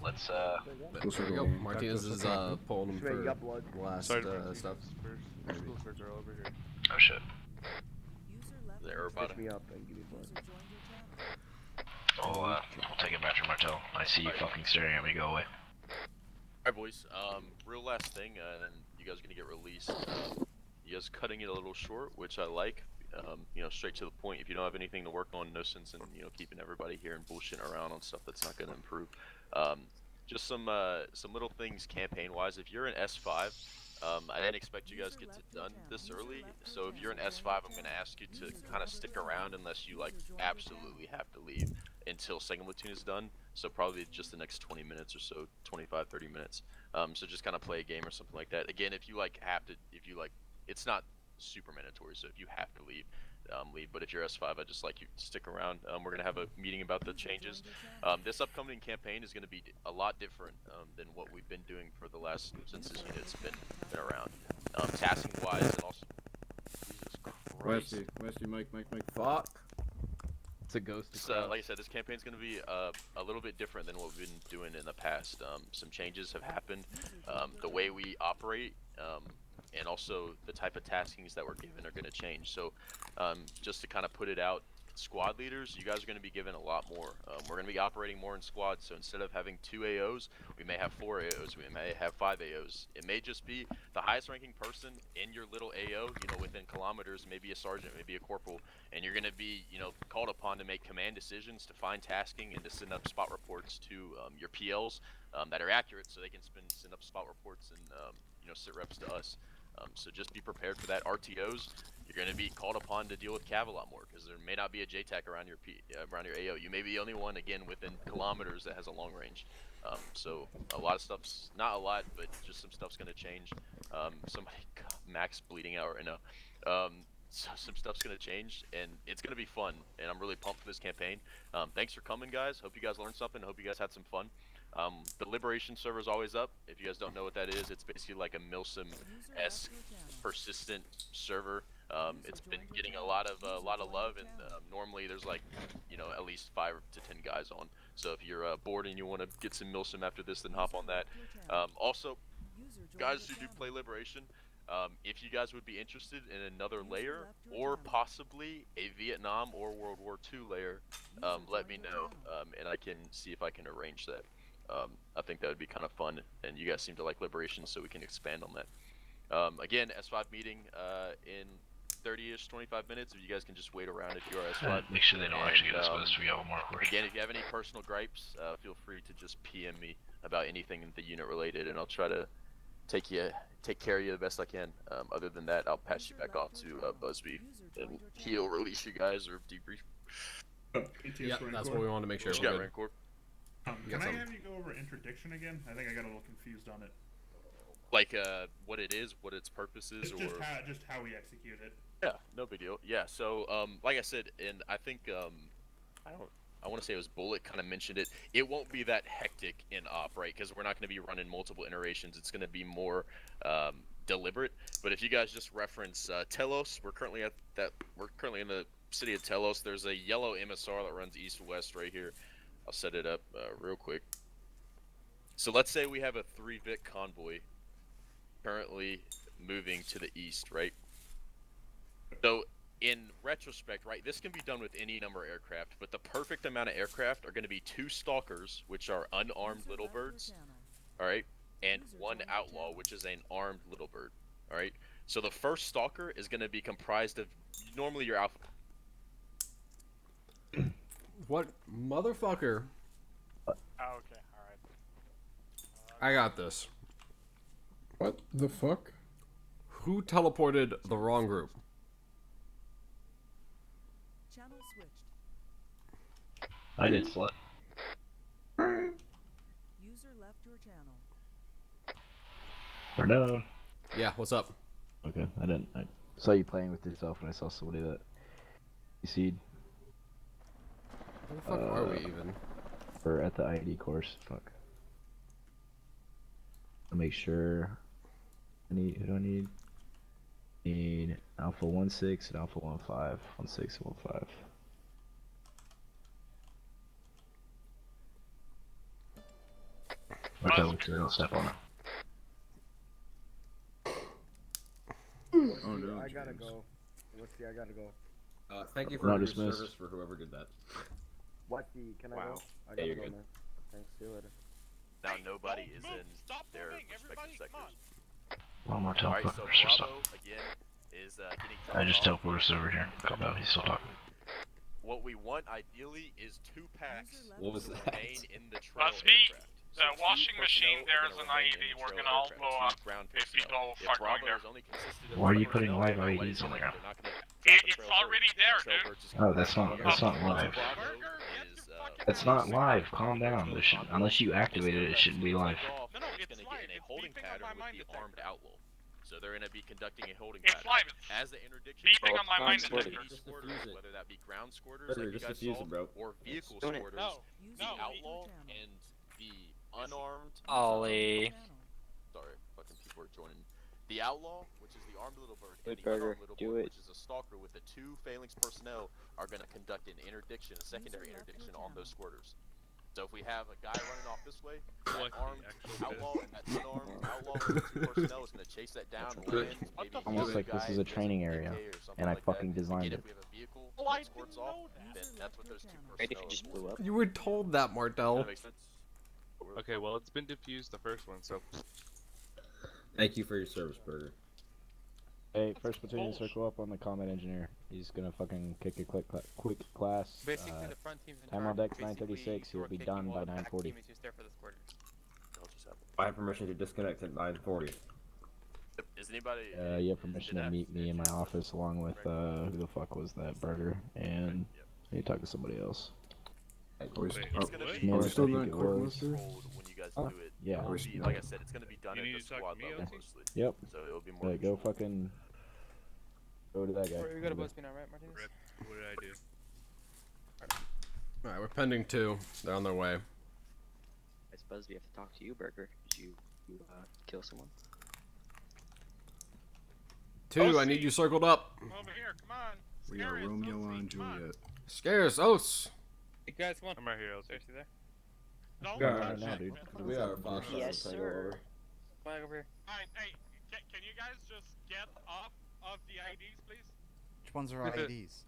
Let's There we go. Martinez is pulling him Straight for up blood. last Sorry, Francis. stuff. School circle over here. Oh shit. User left There, your about Pick me up and give me blood. User joined your channel. I'll take it back to Martel. I see you fucking staring at me. Go away. Alright, boys. Real last thing, and then you guys are gonna get released. You guys cutting it a little short, which I like. You know, straight to the point. If you don't have anything to work on, no sense in keeping everybody here and bullshitting around on stuff that's not gonna improve. just some little things campaign-wise. If you're in S5, I didn't expect you guys to get it done this early. So if you're in S5, I'm gonna ask you to kind of stick around unless you like absolutely have to leave until second platoon is done. So probably just the next 20 minutes or so, 25, 30 minutes. So just kind of play a game or something like that. Again, if you like have to, if you like, it's not super mandatory. So if you have to leave, leave. But if you're S5, I just like you to stick around. We're gonna have a meeting about the changes. This upcoming campaign is gonna be a lot different than what we've been doing for the last since this unit's been around. Tasking wise and also. Jesus Christ. Westy, Mike. Fuck. It's a ghost. So, like I said, this campaign's gonna be a little bit different than what we've been doing in the past. Some changes have happened. The way we operate. And also the type of taskings that we're given are going to change. So just to kind of put it out, squad leaders, you guys are going to be given a lot more. We're going to be operating more in squads, so instead of having 2 AOs, we may have 4 AOs, we may have 5 AOs. It may just be the highest ranking person in your little AO, you know, within kilometers, maybe a sergeant, maybe a corporal, and you're going to be, you know, called upon to make command decisions, to find tasking, and to send up spot reports to your PLs that are accurate, so they can send up spot reports and, you know, sit reps to us. So just be prepared for that. RTOs, you're going to be called upon to deal with cav a lot more because there may not be a JTAC around your AO. You may be the only one, again, within kilometers that has a long range. So a lot of stuff's, not a lot, but just some stuff's going to change. Somebody, Max bleeding out right now. So some stuff's going to change, and it's going to be fun, and I'm really pumped for this campaign. Thanks for coming, guys. Hope you guys learned something. Hope you guys had some fun. The Liberation server is always up. If you guys don't know what that is, it's basically like a Milsim-esque persistent server. It's been getting a lot of love, and normally there's like, you know, at least 5 to 10 guys on. So if you're bored and you want to get some Milsim after this, then hop on that. Also, guys who do play Liberation, if you guys would be interested in another layer, or possibly a Vietnam or World War II layer, let me know, and I can see if I can arrange that. I think that would be kind of fun, and you guys seem to like Liberation, so we can expand on that. Again, S5 meeting in 30-ish, 25 minutes. If you guys can just wait around if you are S5. Make sure they don't actually get us west. We have more work. Again, if you have any personal gripes, feel free to just PM me about anything in the unit related, and I'll try to take care of you the best I can. Other than that, I'll pass you back off to Busby, and he'll release you guys or debrief. Yeah, that's what we wanted to make sure. What you got, Rancor? Can I have you go over interdiction again? I think I got a little confused on it. Like what it is, what its purpose is, or just how we execute it. Yeah, no big deal. Yeah, so like I said, and I think I want to say it was Bullet kind of mentioned it. It won't be that hectic in op, right? Because we're not going to be running multiple iterations. It's going to be more deliberate. But if you guys just reference Telos, we're currently in the city of Telos. There's a yellow MSR that runs east-west right here. I'll set it up real quick. So let's say we have a 3-Vic convoy currently moving to the east, right? So in retrospect, right, this can be done with any number of aircraft, but the perfect amount of aircraft are going to be 2 Stalkers, which are unarmed little birds, all right, and 1 Outlaw, which is an armed little bird, all right? So the first Stalker is going to be comprised of normally your Alpha. What motherfucker? Oh, okay, alright. I got this. What the fuck? Who teleported the wrong group? Channel switched. I did slut. User left your channel. Or no. Yeah, what's up? Okay, I saw you playing with yourself when I saw somebody that you see. Where the fuck are we even? We're at the ID course. Fuck. I'll make sure. Who do I need? Need Alpha 16 and Alpha 15. 16 and 15. Okay, look here, I'll step on it. Oh no, I gotta go. What's the? I gotta go. Thank you for your service for whoever did that. What the? Can I go? I Yeah, you're go, good. man. Thanks. See you later. Now nobody is in their respective sectors. One more Alright, teleport. so Bravo, again, is getting I just teleported teleported us over here. Calm down, he's still talking. What we want ideally is 2 packs What was to that? remain in the trail Must be. aircraft. The washing machine there is an IED. We're gonna all blow up if we go fuck going there. Why are you putting live IEDs in there? It's already there, dude. Oh, that's not live. It's not live. Calm down. Unless you activated it shouldn't be live. No, it's live. It's beeping on my mind detector. So they're going to be conducting a holding It's pattern. live. As the interdiction Beeping on my mind detector. whether that be ground squirters Burger, like you just guys defuse saw, it, bro. or vehicle No. squirters, the outlaw and the unarmed. Ollie. Sorry, fucking people are joining. The outlaw, which is the armed little bird, and Wait, the Burger, unarmed little do bird, it. which is a stalker with the 2 phalanx personnel, are going to conduct an interdiction, a secondary interdiction on those squirters. So if we have a guy running off this way, that armed outlaw and that unarmed outlaw with the 2 personnel is going to chase that down and land. Maybe Almost like this is a training area, and I fucking designed it. If we have a vehicle that squirts off, then that's what those 2 Right, if personnel you just blew up. You were told that, Martel. That makes sense. Okay, well, it's been diffused, the first one, so. Thank you for your service, Burger. Hey, first platoon, circle up on the combat engineer. He's gonna fucking kick a quick class. Basically, the front team's in Time on charge. deck 9:36. He'll be done by 9:40. I have permission to disconnect at 9:40. Is anybody? You have permission to meet me in my office along with who the fuck was that, Burger, and I need to talk to somebody else. Norris, Norris, still I think not it court was. muster? When you guys Oh, do it, yeah. it'll be, like I said, it's going to be done at the squad level mostly. Yep. So it'll be more. Yeah, go fucking go to that guy. We got a Buzzbee now, right, Martinez? What did I do? Alright, we're pending 2. They're on their way. I suppose we have to talk to you, Burger. Did you kill someone? 2, I need you circled up. Over here, come on. We got Romeo and Juliet. Scares, Os. Hey guys, come on. I'm right here, Elsie. Seriously there? No, Yeah, now, dude. We are Fox. Yes, sir. Come on over here. Alright, hey, can you guys just get off of the IDs, please? Which ones are IEDs?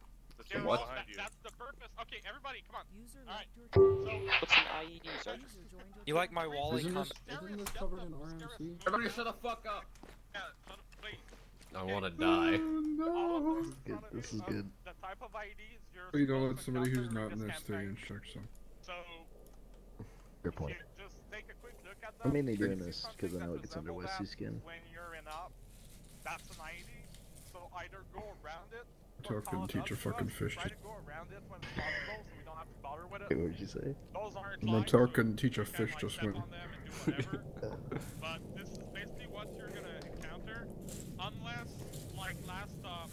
Yeah, What? well, that's the purpose. Okay, everybody, come on. Alright, What's an IED, Sergeant? You like my Wally Isn't comment? this covered in RMC? Everybody shut the fuck up! Yeah, shut up, please. I want to die. No. This is good. The type of IDs you're Please don't let supposed to somebody who's encounter not in this their campaign. stage check some. So, Fair point. just take a quick look at I'm them. mainly If you doing see this something because I know that it gets under resembles Wesley's that skin. When you're in up, that's an ID. So either go around it. Tell couldn't teach a fucking fish Try to. to go around it when it's possible, so we don't have to bother with it. Wait, what did you say? Those aren't Montel live, so couldn't teach a you can, fish like, to step swim. on them and do whatever. But this is basically what you're gonna encounter, unless, like last stop,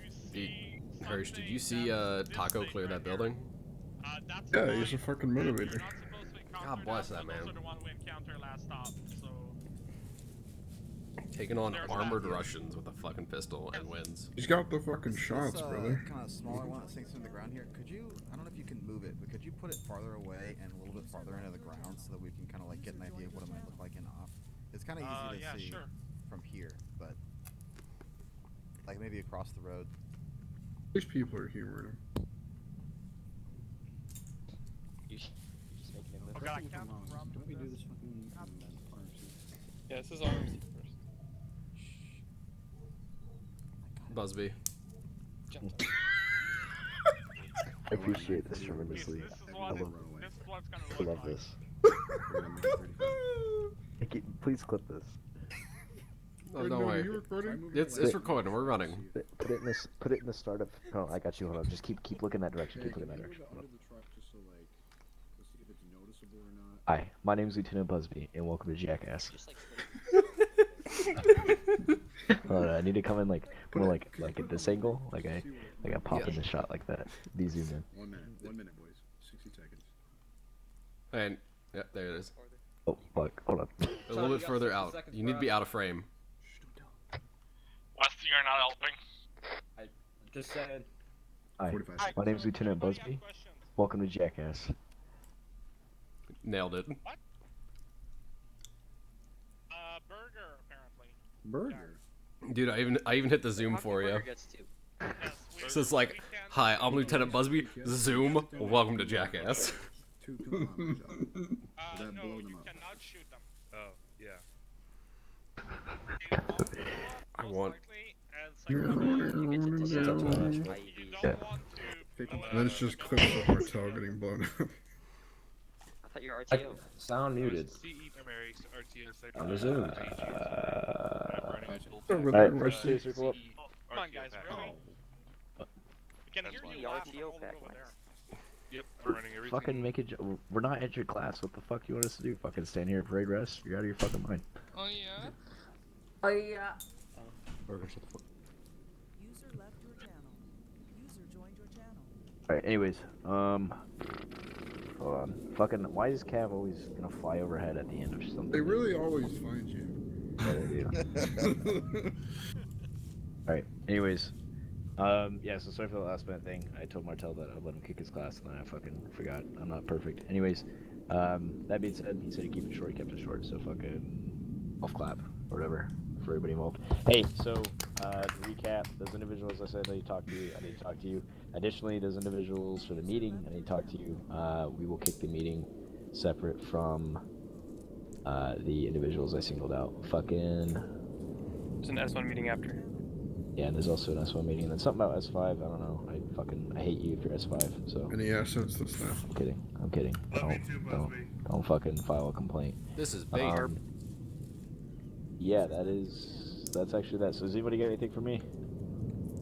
you see. Hirsch, did you see Taco clear that building? That's Yeah, fine. he's a fucking You're motivator. not supposed to encounter God bless them, that but man. Those are the one we encountered last stop, so. Taking on There's armored that. Russians with a fucking pistol and wins. He's got the fucking shots, This brother. kind of smaller one that sinks into the ground here. Could you? I don't know if you can move it, but could you put it farther away and a little bit farther into the ground so that we can kind of like get an idea of what it might look like in op? It's kind of easy to yeah, see sure. from here, but like maybe across the road. These people are humoring him. You just making him Okay, I can't Don't we do this fucking RMC? Yeah, this is RMC first. Busby. I appreciate this tremendously. This is I what love, this is what it's gonna I look love like. this. Please clip this. Oh, don't worry. It's recording. We're running. Put it in this. Put it in the start of. Oh, I got you. Hold on. Just keep looking that direction. Keep looking that direction. Hold on. Under the truck just so like, let's see if it's noticeable or not. Hi, my name is Lieutenant Busby, and welcome to Jackass. Hold on, I need to come in like more like at this angle, like I pop in the shot like that. Be zoomed in. 1 minute, boys. 60 seconds. And yeah, there it is. Oh fuck! Hold on. A little bit further out. You need to be out of frame. Westy, you're not helping. I just said. Hi, 45 my name is Lieutenant Busby. Welcome to Jackass. Nailed it. Burger, apparently. Burger? Dude, I even hit the zoom for you. So it's like, hi, I'm Lieutenant Busby. Zoom. Welcome to Jackass. Two bombs. No, you cannot shoot them. Oh, yeah. I want. And then it's just clips of Martel getting blown up. your RTO. Sound muted. CE primary, RTS. I'm resumed. Alright, first two, circle up. Come on, guys, really? Can hear you loud RTO all pack over lines. there. Yep, we're running everything. Fucking make it. We're not at your class. What the fuck you want us to do? Fucking stand here, parade rest? You're out of your fucking mind. Oh yeah. Oh yeah. Burger, shut the fuck. User left your channel. User joined your channel. Alright, anyways, hold on. Fucking, why is Cav always gonna fly overhead at the end of something? They really always find you. Yeah, they do. Alright, anyways, yeah, so sorry for the last minute thing. I told Martel that I'd let him kick his class, and then I fucking forgot. I'm not perfect. Anyways, that being said, he said he'd keep it short, he kept it short, so fucking off clap, or whatever, for everybody involved. Hey, so, to recap, those individuals I said I need to talk to you, I need to talk to you. Additionally, those individuals for the meeting, I need to talk to you. We will kick the meeting separate from, the individuals I singled out. Fucking... There's an S1 meeting after. Yeah, and there's also an S1 meeting, and then something about S5, I don't know. I hate you if you're S5, so... Any assets to staff? I'm kidding, I'm kidding. Don't fucking file a complaint. This is bait. Yeah, that's actually that. So does anybody got anything for me?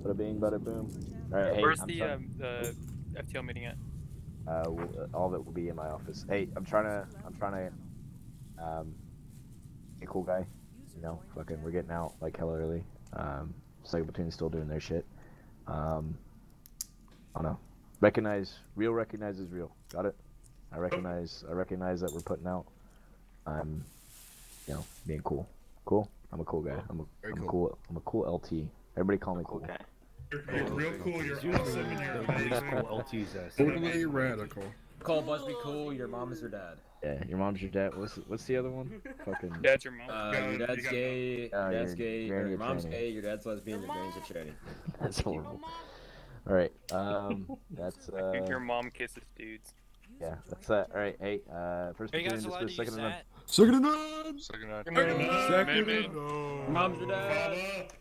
Bada bing, bada boom. Alright, hey, Where's I'm the sorry. FTL meeting at? All of it will be in my office. Hey, I'm trying to, be a cool guy. You know, fucking, we're getting out like hella early. Cycle Platoon's still doing their shit. I don't know. Real recognizes real. Got it? I recognize that we're putting out. I'm, you know, being cool. Cool? I'm a cool guy. I'm a cool LT. Everybody call me cool. You're real cool. You're awesome, and you're amazing. Totally radical. Call Busby cool. Your mom is your dad. Yeah, your mom's your dad. What's the other one? Fucking. Dad's your mom. Your dad's gay. Your dad's gay. granny Your a mom's tranny. gay. Your dad's lesbian. Your granny's a tranny. That's horrible. All right. That's I think your mom kisses dudes. Yeah, that's that. All right. Hey, first Are you platoon, guys allowed to dismiss, use second and that? Second and none! Second, Second and none! Mom's your dad.